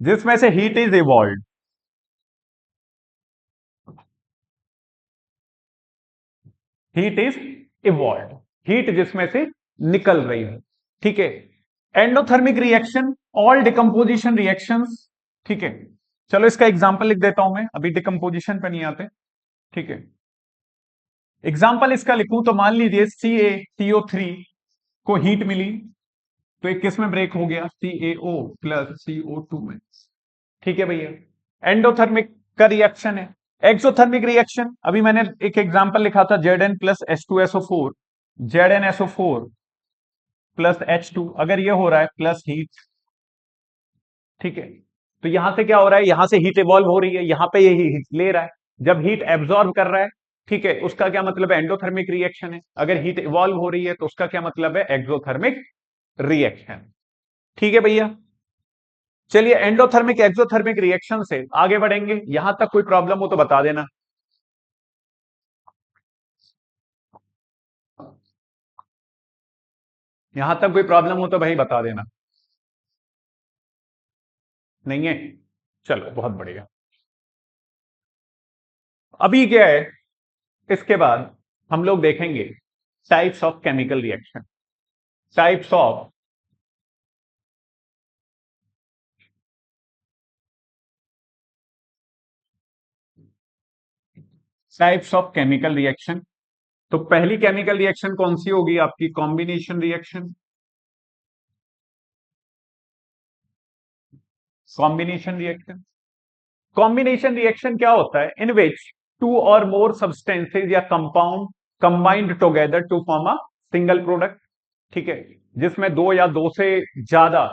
जिसमें से heat is evolve, heat is evolve, heat जिसमें से निकल रही है। ठीक है, endothermic reaction, all decomposition reactions. ठीक है, चलो इसका एग्जांपल लिख देता हूं मैं, अभी डिकम्पोजिशन पे नहीं आते। ठीक है, एग्जांपल इसका लिखूं तो मान लीजिए CaCO3 को हीट मिली, तो एक किस में ब्रेक हो गया, CaO प्लस CO2 में। ठीक है भैया, एंडोथर्मिक का रिएक्शन है। एक्सोथर्मिक रिएक्शन, अभी मैंने एक एग्जांपल लिखा था, Zn plus H2SO4, ZnSO4 plus H2, अगर ये हो रहा है प्लस हीट। ठीक है, तो यहां से क्या हो रहा है, यहां से हीट इवॉल्व हो रही है, यहां पे ये हीट ले रहा है। जब हीट एब्जॉर्ब कर रहा है, ठीक है, उसका क्या मतलब है, एंडोथर्मिक रिएक्शन है। अगर हीट इवॉल्व हो रही है तो उसका क्या मतलब है, एक्सोथर्मिक रिएक्शन। ठीक है भैया, चलिए एंडोथर्मिक एक्सोथर्मिक रिएक्शन से आगे बढ़ेंगे। यहां तक कोई प्रॉब्लम हो तो बता देना। यहां तक कोई प्रॉब्लम हो तो भाई बता देना। नहीं है, चलो बहुत बढ़िया। अभी क्या है, इसके बाद हम लोग देखेंगे types of chemical reaction. Types of types of chemical reaction. तो पहली केमिकल रिएक्शन कौन सी होगी आपकी, combination reaction. Combination reaction, combination reaction क्या होता है, in which two or more substances या compound combined together to form a single product. ठीक है, जिसमें दो या दो से ज्यादा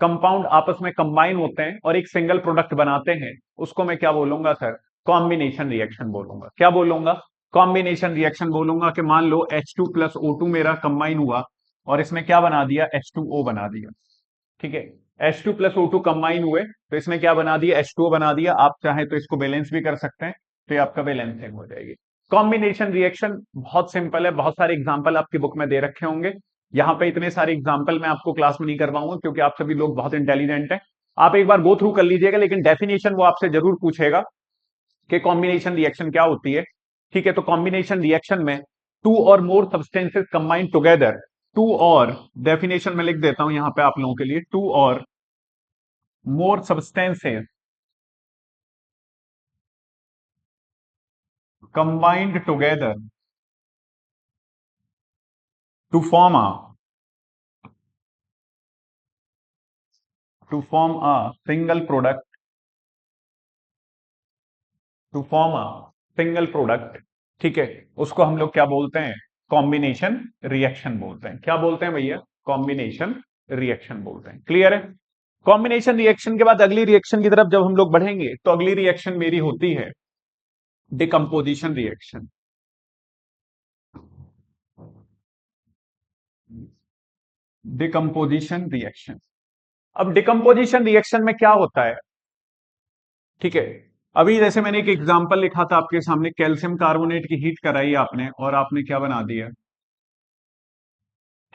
कंपाउंड आपस में कंबाइन होते हैं और एक सिंगल प्रोडक्ट बनाते हैं, उसको मैं क्या बोलूंगा सर, कॉम्बिनेशन रिएक्शन बोलूंगा। क्या बोलूंगा, कॉम्बिनेशन रिएक्शन बोलूंगा। कि मान लो H2 + O2 मेरा कंबाइन हुआ और इसमें क्या बना दिया, H2O बना दिया। ठीक है, H2 + O2 कंबाइन हुए तो इसमें क्या बना दिया, H2O बना दिया। आप चाहे तो इसको बैलेंस भी कर सकते हैं, तो ये आपका बैलेंसिंग हो जाएगी। कॉम्बिनेशन रिएक्शन बहुत सिंपल है, बहुत सारे एग्जाम्पल आपकी बुक में दे रखे होंगे। यहाँ पे इतने सारे एग्जाम्पल मैं आपको क्लास में नहीं करवाऊंगा क्योंकि आप सभी लोग बहुत इंटेलिजेंट हैं। आप एक बार गो थ्रू कर लीजिएगा, लेकिन डेफिनेशन वो आपसे जरूर पूछेगा कि कॉम्बिनेशन रिएक्शन क्या होती है। ठीक है, तो कॉम्बिनेशन रिएक्शन में two or more substances combine together, two or, definition में लिख देता हूं यहां पे आप लोगों के लिए, two or more substances combined together to form a to form a single product, to form a single product, ठीक है, उसको हम लोग क्या बोलते हैं? कॉम्बिनेशन रिएक्शन बोलते हैं। क्या बोलते हैं भैया? कॉम्बिनेशन रिएक्शन बोलते हैं। क्लियर है? कॉम्बिनेशन रिएक्शन के बाद अगली रिएक्शन की तरफ जब हम लोग बढ़ेंगे तो अगली रिएक्शन मेरी होती है डिकम्पोजिशन रिएक्शन। Decomposition reaction. अब डिकम्पोजिशन रिएक्शन में क्या होता है? ठीक है, अभी जैसे मैंने एक एग्जांपल लिखा था आपके सामने, कैल्शियम कार्बोनेट की हीट कराई आपने और आपने क्या बना दिया?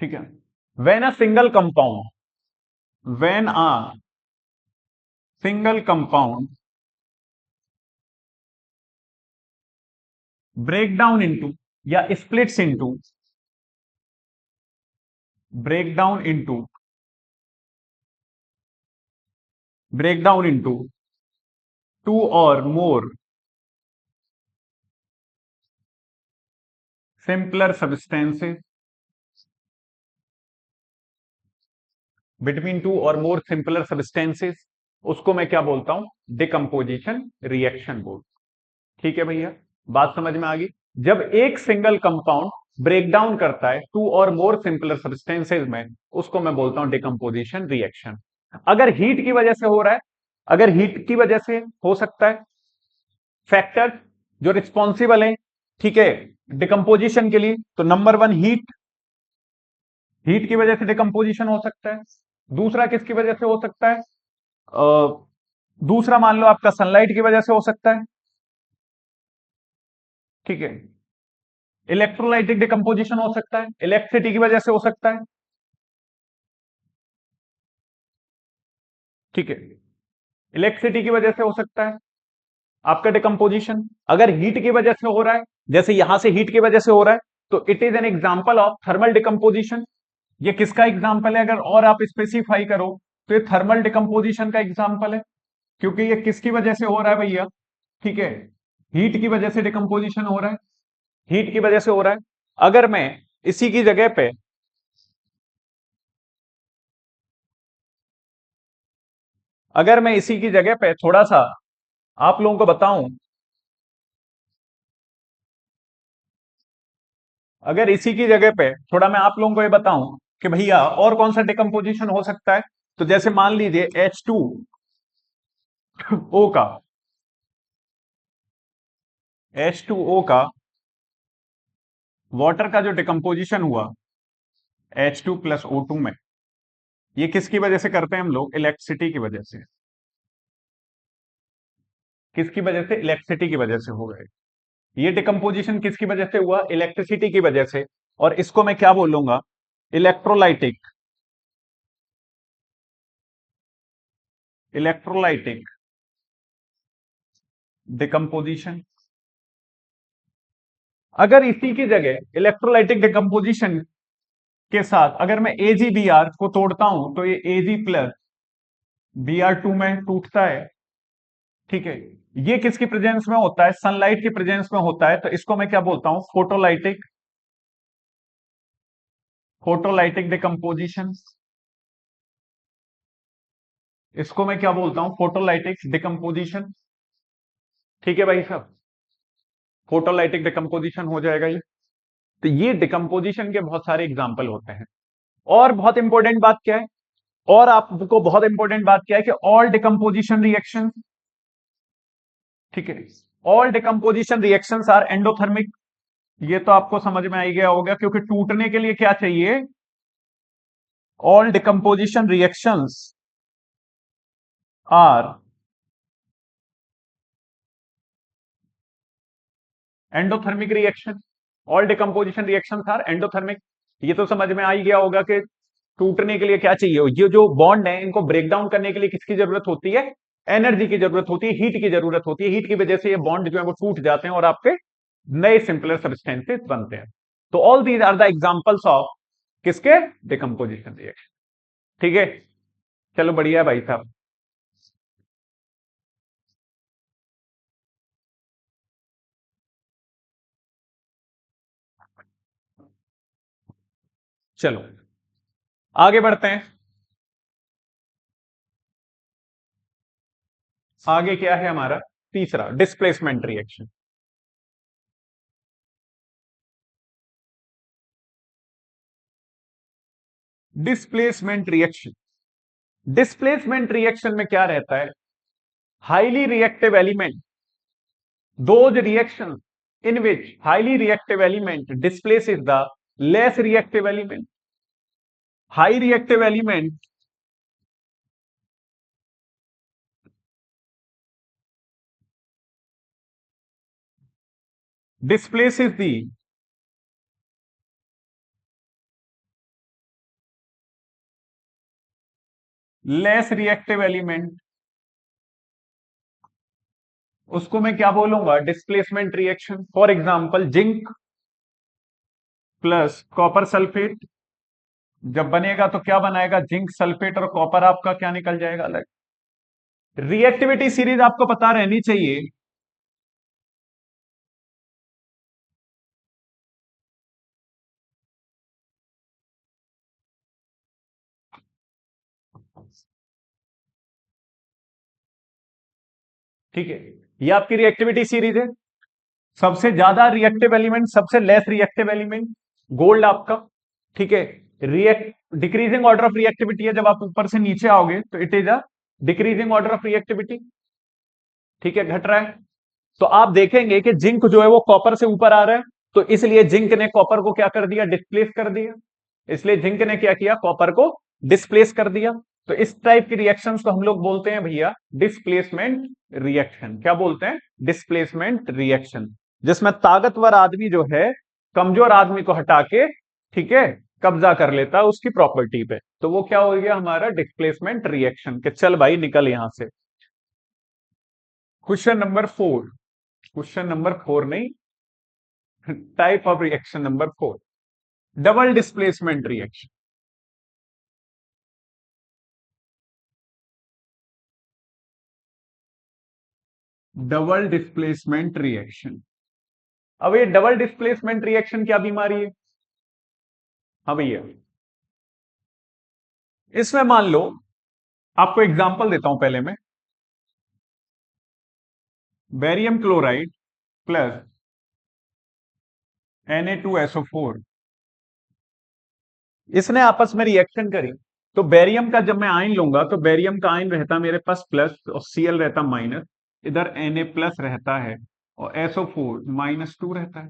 ठीक है, when a single compound, when a single compound break down into या splits into, break down into, break down into two or more simpler substances, between two or more simpler substances, उसको मैं क्या बोलता हूं? डिकम्पोजिशन रिएक्शन बोल। ठीक है भैया, बात समझ में आ गई? जब एक सिंगल कंपाउंड ब्रेक डाउन करता है to or more simpler substances में, उसको मैं बोलता हूं डिकम्पोजिशन रिएक्शन। अगर हीट की वजह से हो रहा है, अगर हीट की वजह से हो सकता है, फैक्टर जो रिस्पॉन्सिबल है, ठीक है, डिकम्पोजिशन के लिए, तो नंबर वन हीट, हीट की वजह से डिकम्पोजिशन हो सकता है। दूसरा किसकी वजह से हो सकता है? दूसरा मान लो आपका सनलाइट की वजह से हो सकता है। ठीक है, इलेक्ट्रोलाइटिक डिकम्पोजिशन हो सकता है, इलेक्ट्रिसिटी की वजह से हो सकता है। ठीक है, इलेक्ट्रिसिटी की वजह से हो सकता है आपका डिकम्पोजिशन। अगर हीट की वजह से हो रहा है, जैसे यहां से हीट की वजह से हो रहा है, तो it is an example of thermal decomposition. ये किसका एग्जाम्पल है? अगर और आप स्पेसिफाई करो तो ये थर्मल डिकम्पोजिशन का एग्जाम्पल है, क्योंकि ये किसकी वजह से हो रहा है भैया? ठीक है, हीट की वजह से डिकम्पोजिशन हो रहा है, हीट की वजह से हो रहा है। अगर मैं इसी की जगह पे, अगर मैं इसी की जगह पे थोड़ा सा आप लोगों को बताऊं, अगर इसी की जगह पे थोड़ा मैं आप लोगों को ये बताऊं कि भैया और कौन सा डिकम्पोजिशन हो सकता है, तो जैसे मान लीजिए H2O का, H2O का वाटर का जो डिकम्पोजिशन हुआ H2 + O2 में, ये किसकी वजह से करते हैं हम लोग? इलेक्ट्रिसिटी की वजह से। किसकी वजह से? इलेक्ट्रिसिटी की वजह से हो गए। ये डिकम्पोजिशन किसकी वजह से हुआ? इलेक्ट्रिसिटी की वजह से। और इसको मैं क्या बोलूंगा? Electrolytic, electrolytic decomposition. अगर इसी की जगह इलेक्ट्रोलाइटिक डिकम्पोजिशन के साथ अगर मैं AgBr को तोड़ता हूं, तो ये Ag+Br2 में टूटता है। ठीक है, ये किसकी प्रेजेंस में होता है? सनलाइट की प्रेजेंस में होता है, तो इसको मैं क्या बोलता हूं? Photolytic, photolytic decomposition. इसको मैं क्या बोलता हूं? Photolytic decomposition. ठीक है भाई साहब, फोटोलाइटिक डिकम्पोजिशन हो जाएगा ये। तो ये डिकम्पोजिशन के बहुत सारे एग्जाम्पल होते हैं। और बहुत इंपॉर्टेंट बात क्या है? और आपको बहुत इंपॉर्टेंट बात क्या है कि ऑल डिकम्पोजिशन रिएक्शन, ठीक है, all decomposition reactions are endothermic. ये तो आपको समझ में आ ही गया होगा, क्योंकि टूटने के लिए क्या चाहिए? All decomposition reactions are endothermic reaction, all decomposition reactions are endothermic. ये तो समझ में आ ही गया होगा कि टूटने के लिए क्या चाहिए? ये जो बॉन्ड है, इनको ब्रेक डाउन करने के लिए किसकी जरूरत होती है? एनर्जी की जरूरत होती है, हीट की जरूरत होती है। हीट की वजह से ये बॉन्ड जो है वो टूट जाते हैं और आपके नए सिंपलर सब्सटेंसेस बनते हैं। तो all these are the examples of किसके? Decomposition reaction. ठीक है, चलो बढ़िया है भाई साहब। चलो आगे बढ़ते हैं। आगे क्या है हमारा तीसरा, displacement reaction. Displacement reaction, displacement reaction में क्या रहता है, highly reactive element, those reactions in which highly reactive element displaces the less reactive element. High reactive element displaces the less reactive element, उसको मैं क्या बोलूंगा, displacement reaction. For example zinc plus copper sulphate जब बनेगा तो क्या बनाएगा, zinc sulphate और कॉपर आपका क्या निकल जाएगा अलग। रिएक्टिविटी सीरीज आपको पता रहनी चाहिए। ठीक है, ये आपकी रिएक्टिविटी सीरीज है। सबसे ज्यादा रिएक्टिव एलिमेंट, सबसे लेस रिएक्टिव एलिमेंट, गोल्ड आपका। ठीक है, react decreasing order of reactivity है, जब आप ऊपर से नीचे आओगे तो it is a decreasing order of reactivity. ठीक है, घट रहा है। तो आप देखेंगे कि जिंक जो है वो कॉपर से ऊपर आ रहा है, तो इसलिए जिंक ने कॉपर को क्या कर दिया, डिस्प्लेस कर दिया। इसलिए जिंक ने क्या किया, कॉपर को डिस्प्लेस कर दिया। तो इस टाइप की रिएक्शंस को हम लोग बोलते हैं भैया डिस्प्लेसमेंट रिएक्शन। क्या बोलते हैं, डिस्प्लेसमेंट रिएक्शन, जिसमें ताकतवर आदमी जो है कमजोर आदमी को हटा के, ठीक है, कब्जा कर लेता है उसकी प्रॉपर्टी पे। तो वो क्या हो गया हमारा डिस्प्लेसमेंट रिएक्शन। के चल भाई निकल यहां से। क्वेश्चन नंबर 4, क्वेश्चन नंबर 4 नहीं, type of reaction number 4, double displacement reaction. Double displacement reaction. अब ये डबल डिस्प्लेसमेंट रिएक्शन क्या बीमारी है। हाँ भैया, इसमें मान लो, आपको एग्जांपल देता हूं पहले मैं, बेरियम क्लोराइड प्लस Na2SO4, इसने आपस में रिएक्शन करी। तो बेरियम का जब मैं आयन लूंगा तो बेरियम का आयन रहता मेरे पास प्लस और Cl रहता माइनस, इधर Na प्लस रहता है और SO4 -2 रहता है।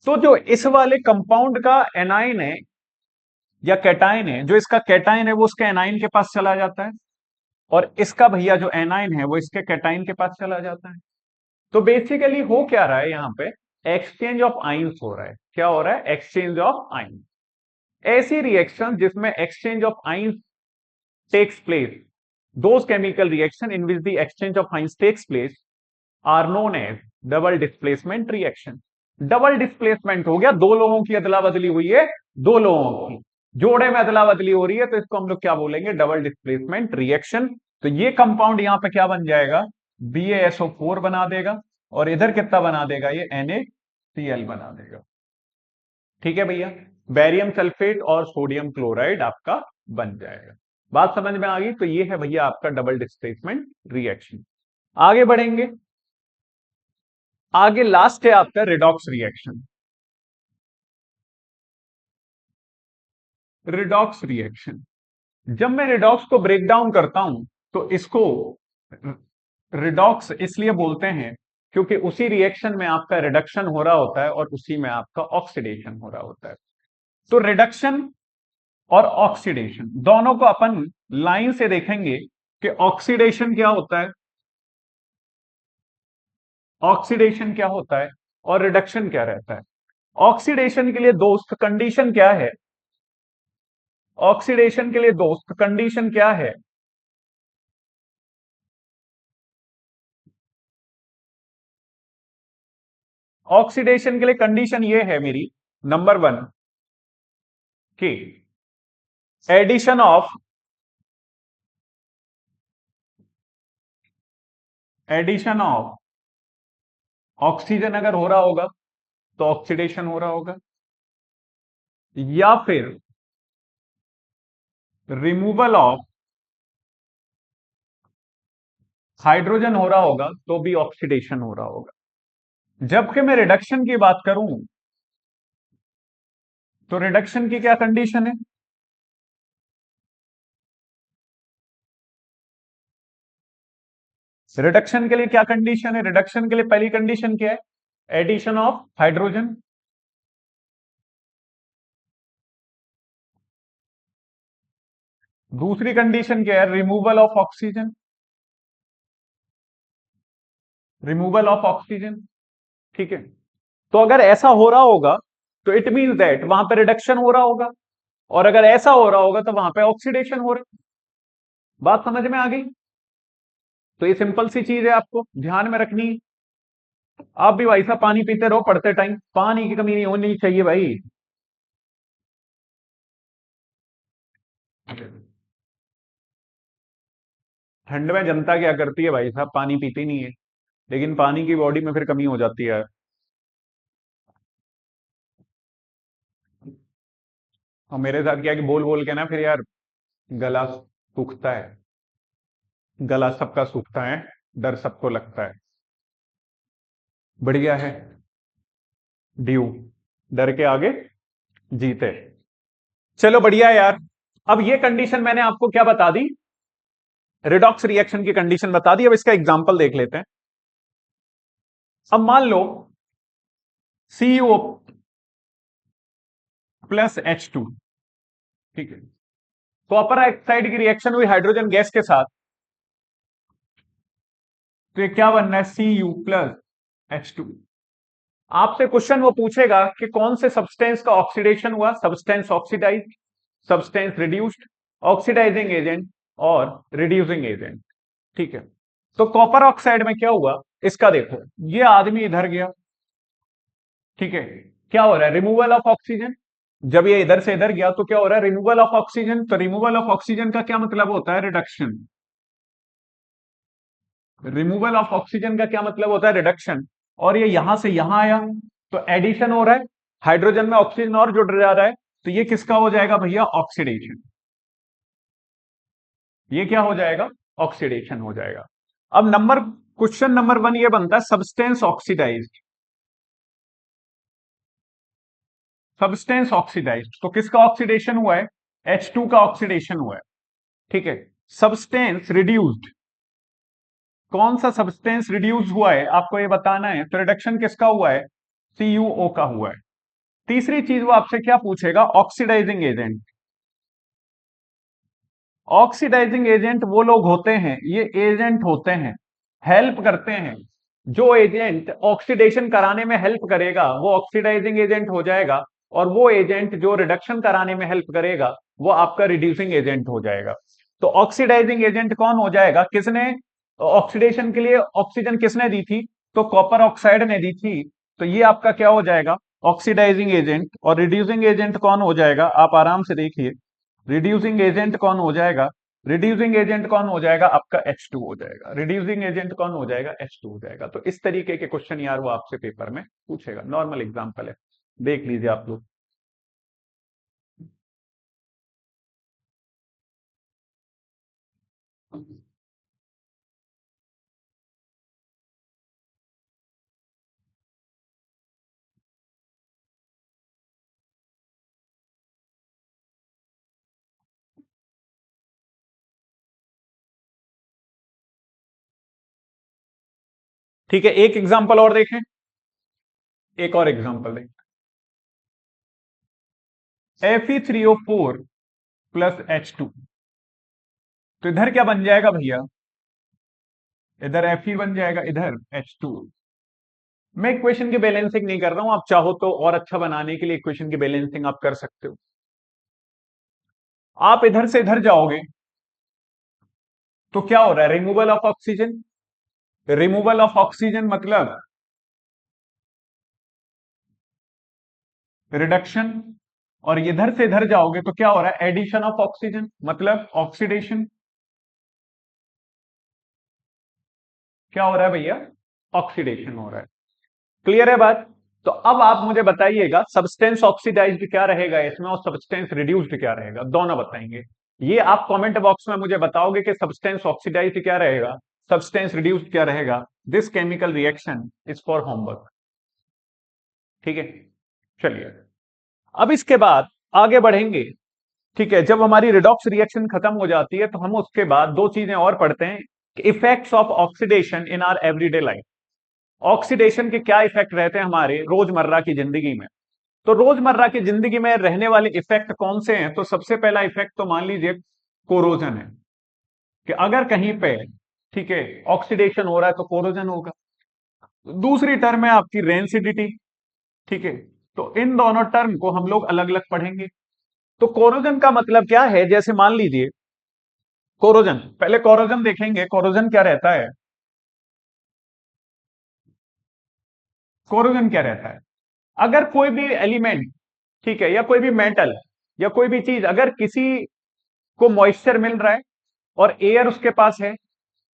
तो जो इस वाले कंपाउंड का एनाइन है या कैटाइन है, जो इसका कैटाइन है वो उसके एनाइन के पास चला जाता है, और इसका भैया जो एनाइन है वो इसके कैटाइन के पास चला जाता है। तो बेसिकली हो क्या रहा है यहां पे, एक्सचेंज ऑफ आइंस हो रहा है। क्या हो रहा है, एक्सचेंज ऑफ आइंस। ऐसी रिएक्शन जिसमें exchange of ions takes place, those chemical reaction in which the exchange of ions takes place are known as double displacement reaction. Double displacement हो गया, दो लोगों की अदला बदली हुई है, दो लोगों की जोड़े में अदला बदली हो रही है, तो इसको हम लोग क्या बोलेंगे, डबल डिस्प्लेसमेंट रिएक्शन। तो ये कंपाउंड यहां पे क्या बन जाएगा, BaSO4 बना देगा, और इधर कितना बना देगा, ये NaCl बना देगा। ठीक है भैया, बेरियम सल्फेट और सोडियम क्लोराइड आपका बन जाएगा। बात समझ में आ गई। तो ये है भैया आपका डबल डिस्प्लेसमेंट रिएक्शन। आगे बढ़ेंगे, आगे लास्ट है आपका रिडॉक्स रिएक्शन। रिडॉक्स रिएक्शन, जब मैं रिडॉक्स को ब्रेक डाउन करता हूं तो इसको रिडॉक्स इसलिए बोलते हैं क्योंकि उसी रिएक्शन में आपका रिडक्शन हो रहा होता है और उसी में आपका ऑक्सीडेशन हो रहा होता है। तो रिडक्शन और ऑक्सीडेशन दोनों को अपन लाइन से देखेंगे कि ऑक्सीडेशन क्या होता है, ऑक्सीडेशन क्या होता है और रिडक्शन क्या रहता है। ऑक्सीडेशन के लिए दोस्त कंडीशन क्या है, ऑक्सीडेशन के लिए दोस्त कंडीशन क्या है, ऑक्सीडेशन के लिए कंडीशन ये है मेरी, नंबर 1 कि addition of, addition of oxygen अगर हो रहा होगा तो ऑक्सीडेशन हो रहा होगा, या फिर रिमूवल ऑफ हाइड्रोजन हो रहा होगा तो भी ऑक्सीडेशन हो रहा होगा। जबकि मैं रिडक्शन की बात करूं तो रिडक्शन की क्या कंडीशन है? रिडक्शन के लिए क्या कंडीशन है? रिडक्शन के लिए पहली कंडीशन क्या है? Addition of hydrogen. दूसरी कंडीशन क्या है? Removal of oxygen. Removal of oxygen. ठीक है। तो अगर ऐसा हो रहा होगा तो इट मीन दैट वहां पे रिडक्शन हो रहा होगा, और अगर ऐसा हो रहा होगा तो वहां पे ऑक्सीडेशन हो रहा है। बात समझ में आ गई? तो ये सिंपल सी चीज है, आपको ध्यान में रखनी है। आप भी भाई साहब पानी पीते रहो, पढ़ते टाइम पानी की कमी नहीं होनी चाहिए भाई। ठंड में जनता क्या करती है भाई साहब? पानी पीती नहीं है, लेकिन पानी की बॉडी में फिर कमी हो जाती है। और मेरे साथ क्या है कि बोल बोल के ना फिर यार गला सूखता है। गला सबका सूखता है, डर सबको लगता है। बढ़िया है। ड्यू। डर के आगे जीते। चलो बढ़िया है यार। अब ये कंडीशन मैंने आपको क्या बता दी? रिडॉक्स रिएक्शन की कंडीशन बता दी। अब इसका एग्जांपल देख लेते हैं। अब मान लो CuO प्लस H2। ठीक है। कॉपर ऑक्साइड की रिएक्शन हुई हाइड्रोजन गैस के साथ, तो ये क्या बनना है? Cu plus H2। आपसे क्वेश्चन वो पूछेगा कि कौन से सब्सटेंस का ऑक्सीडेशन हुआ, substance oxidise, substance reduced, oxidising agent और रिड्यूसिंग एजेंट। ठीक है। तो कॉपर ऑक्साइड में क्या हुआ? इसका देखो, ये आदमी इधर गया। ठीक है। क्या हो रहा है? Removal of oxygen. जब ये इधर से इधर गया तो क्या हो रहा है? Removal of oxygen. तो रिमूवल ऑफ ऑक्सीजन का क्या मतलब होता है? रिडक्शन। रिमूवल ऑफ ऑक्सीजन का क्या मतलब होता है? रिडक्शन। और ये यहां से यहां आया तो एडिशन हो रहा है, हाइड्रोजन में ऑक्सीजन और जुड़ जा रहा है, तो ये किसका हो जाएगा भैया? ऑक्सीडेशन। ये क्या हो जाएगा? ऑक्सीडेशन हो जाएगा। अब क्वेश्चन नंबर 1 ये बनता है सब्सटेंस ऑक्सीडाइज्ड। सब्सटेंस ऑक्सीडाइज्ड तो किसका ऑक्सीडेशन हुआ है? H2 का ऑक्सीडेशन हुआ है। ठीक है। सब्सटेंस रिड्यूस्ड, कौन सा सब्सटेंस रिड्यूस हुआ है आपको ये बताना है। तो रिडक्शन किसका हुआ है? CuO का हुआ है। तीसरी चीज वो आपसे क्या पूछेगा? Oxidising agent. ऑक्सीडाइजिंग एजेंट वो लोग होते हैं, ये एजेंट होते हैं, हेल्प करते हैं। जो एजेंट ऑक्सीडेशन कराने में हेल्प करेगा वो ऑक्सीडाइजिंग एजेंट हो जाएगा, और वो एजेंट जो रिडक्शन कराने में हेल्प करेगा वो आपका रिड्यूसिंग एजेंट हो जाएगा। तो ऑक्सीडाइजिंग एजेंट कौन हो जाएगा? किसने ऑक्सीडेशन के लिए ऑक्सीजन किसने दी थी? तो कॉपर ऑक्साइड ने दी थी। तो ये आपका क्या हो जाएगा? Oxidising agent. और रिड्यूसिंग एजेंट कौन हो जाएगा? आप आराम से देखिए, रिड्यूसिंग एजेंट कौन हो जाएगा? रिड्यूसिंग एजेंट कौन हो जाएगा? आपका H2 हो जाएगा। रिड्यूसिंग एजेंट कौन हो जाएगा? H2 हो जाएगा। तो इस तरीके के क्वेश्चन यार वो आपसे पेपर में पूछेगा। नॉर्मल एग्जांपल है, देख लीजिए आप लोग। ठीक है, एक एग्जांपल और देखें। एक और एग्जांपल देखें। Fe3O4 plus H2। तो इधर क्या बन जाएगा भैया? इधर Fe बन जाएगा, इधर H2। मैं इक्वेशन की बैलेंसिंग नहीं कर रहा हूं, आप चाहो तो और अच्छा बनाने के लिए इक्वेशन की बैलेंसिंग आप कर सकते हो। आप इधर से इधर जाओगे तो क्या हो रहा है? Removal of oxygen. Removal of oxygen मतलब रिडक्शन। और इधर से इधर जाओगे तो क्या हो रहा है? एडिशन ऑफ ऑक्सीजन मतलब ऑक्सीडेशन। क्या हो रहा है भैया? ऑक्सीडेशन हो रहा है। क्लियर है बात? तो अब आप मुझे बताइएगा सब्सटेंस ऑक्सीडाइज्ड क्या रहेगा इसमें, और सब्सटेंस रिड्यूस्ड क्या रहेगा, दोनों बताएंगे। ये आप कमेंट बॉक्स में मुझे बताओगे कि सब्सटेंस ऑक्सीडाइज्ड क्या रहेगा, सब्सटेंस रिड्यूस क्या रहेगा, this chemical reaction is for homework. ठीक है, चलिए अब इसके बाद आगे बढ़ेंगे। ठीक है, जब हमारी रिडॉक्स रिएक्शन खत्म हो जाती है तो हम उसके बाद दो चीजें और पढ़ते हैं, effects of oxidation in our everyday life. Oxidation के क्या इफेक्ट रहते हैं हमारे रोजमर्रा की जिंदगी में। तो रोजमर्रा की जिंदगी में रहने वाले इफेक्ट कौन से हैं, तो सबसे पहला इफेक्ट तो मान लीजिए कोरोजन है, कि अगर कहीं पे ठीक है ऑक्सीडेशन हो रहा है तो कोरोजन होगा। दूसरी टर्म है आपकी रेंसिडिटी। ठीक है, तो इन दोनों टर्म को हम लोग अलग अलग पढ़ेंगे। तो कोरोजन का मतलब क्या है, जैसे मान लीजिए कोरोजन, पहले कोरोजन देखेंगे, कोरोजन क्या रहता है। कोरोजन क्या रहता है, अगर कोई भी एलिमेंट, ठीक है, या कोई भी मेटल या कोई भी चीज, अगर किसी को मॉइस्चर मिल रहा है और एयर उसके पास है,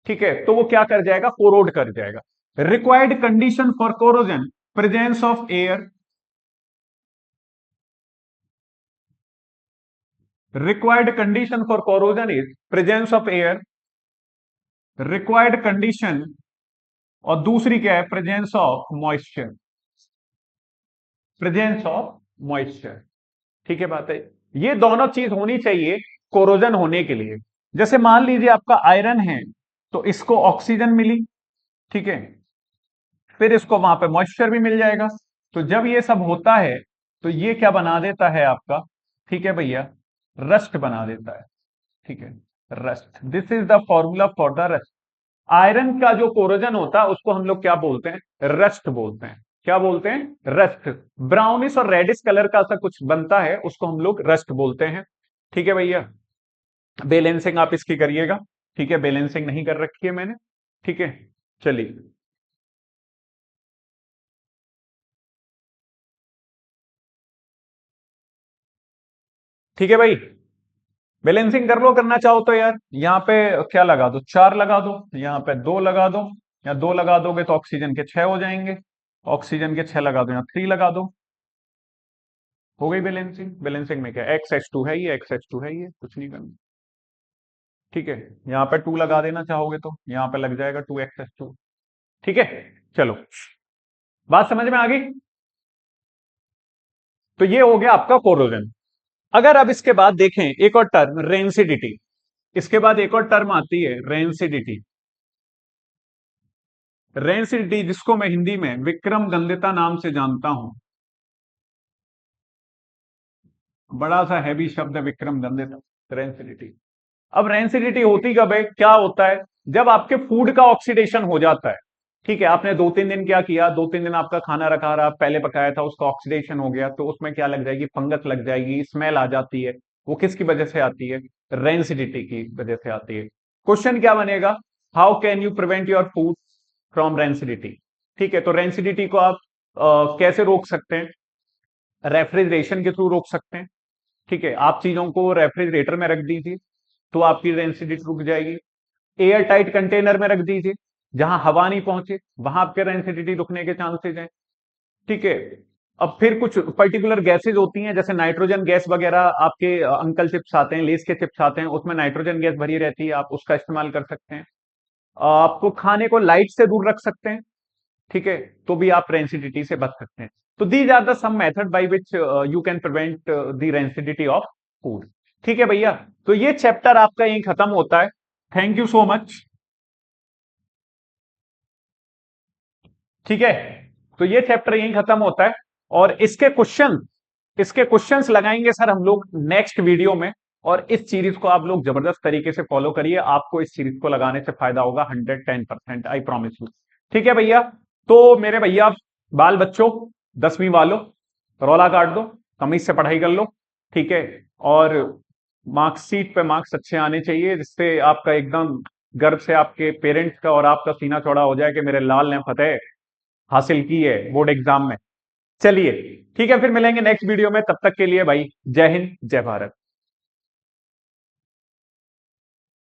ठीक है, तो वो क्या कर जाएगा, कोरोड कर जाएगा। Required condition for corrosion, presence of air. Required condition for corrosion is presence of air, required condition, और दूसरी क्या है, presence of moisture. Presence of moisture, ठीक है बात है। ये दोनों चीज होनी चाहिए कोरोजन होने के लिए। जैसे मान लीजिए आपका आयरन है, तो इसको ऑक्सीजन मिली, ठीक है, फिर इसको वहां पे मॉइस्चर भी मिल जाएगा। तो जब ये सब होता है तो ये क्या बना देता है आपका, ठीक है भैया, रस्ट बना देता है। ठीक है, rust, this is the formula for the rust. Iron का जो कोरोजन होता है उसको हम लोग क्या बोलते हैं, रस्ट बोलते हैं। क्या बोलते हैं, रस्ट। ब्राउनिश और रेडिश कलर का ऐसा कुछ बनता है, उसको हम लोग रस्ट बोलते हैं। ठीक है भैया, बैलेंसिंग आप इसकी करिएगा। ठीक है, बैलेंसिंग नहीं कर रखी है मैंने। ठीक है, चलिए ठीक है भाई, बैलेंसिंग कर लो, करना चाहो तो यार। यहाँ पे क्या लगा दो, 4 लगा दो, यहाँ पे 2 लगा दो, या 2 लगा दोगे तो ऑक्सीजन के 6 हो जाएंगे, ऑक्सीजन के 6 लगा दो, यहाँ 3 लगा दो, हो गई बैलेंसिंग। बैलेंसिंग में क्या, एक्स एच टू है ये, एक्स एच टू है ये, कुछ नहीं करना। ठीक है, यहाँ पे 2 लगा देना चाहोगे तो यहाँ पे लग जाएगा 2 एक्स एच टू। ठीक है, चलो बात समझ में आ गई। तो ये हो गया आपका कोरोजन। अगर अब इसके बाद देखें एक और टर्म रेंसिडिटी, इसके बाद एक और टर्म आती है रेंसिडिटी। रेंसिडिटी जिसको मैं हिंदी में विक्रम गंधिता नाम से जानता हूं, बड़ा सा हैवी शब्द है विक्रम गंधिता, रेंसिडिटी। अब रेंसिडिटी होती कब है, क्या होता है, जब आपके फूड का ऑक्सीडेशन हो जाता है। ठीक है, आपने 2-3 दिन क्या किया, 2-3 दिन आपका खाना रखा रहा, पहले पकाया था, उसका ऑक्सीडेशन हो गया, तो उसमें क्या लग जाएगी, फंगस लग जाएगी, स्मेल आ जाती है। वो किसकी वजह से आती है, रेंसिडिटी की वजह से आती है। क्वेश्चन क्या बनेगा, how can you prevent your food from rancidity. ठीक है, तो रेंसिडिटी को आप कैसे रोक सकते हैं, रेफ्रिजरेशन के थ्रू रोक सकते हैं। ठीक है, आप चीजों को रेफ्रिजरेटर में रख दीजिए तो आपकी रेंसिडिटी रुक जाएगी। एयर टाइट कंटेनर में रख दीजिए, जहां हवा नहीं पहुंचे, वहां आपके रेंसिडिटी रुकने के चांसेस हैं। ठीक है, अब फिर कुछ पर्टिकुलर गैसेज होती हैं, जैसे नाइट्रोजन गैस वगैरह, आपके अंकल चिप्स आते हैं, लेस के चिप्स आते हैं, उसमें नाइट्रोजन गैस भरी रहती है, आप उसका इस्तेमाल कर सकते हैं। आपको खाने को लाइट से दूर रख सकते हैं, ठीक है, तो भी आप रेंसिडिटी से बच सकते हैं। तो these are the some method by which you can prevent the rancidity of food. ठीक है भैया, तो ये चैप्टर आपका यहीं खत्म होता है। Thank you so much. ठीक है, तो ये चैप्टर यहीं खत्म होता है, और इसके क्वेश्चंस लगाएंगे सर हम लोग नेक्स्ट वीडियो में। और इस सीरीज को आप लोग जबरदस्त तरीके से फॉलो करिए, आपको इस सीरीज को लगाने से फायदा होगा 110%, आई प्रॉमिस यू। ठीक है भैया, तो मेरे भैया बाल बच्चों, 10वीं वालों, रौला काट दो, तमीज से पढ़ाई कर लो। ठीक है, और मार्कशीट पे मार्क्स अच्छे आने चाहिए, जिससे आपका एकदम गर्व से आपके पेरेंट्स का और आपका सीना चौड़ा हो जाए कि मेरे लाल ने फतेह हासिल की है बोर्ड एग्जाम में। चलिए ठीक है, फिर मिलेंगे नेक्स्ट वीडियो में, तब तक के लिए भाई जय हिंद जय भारत।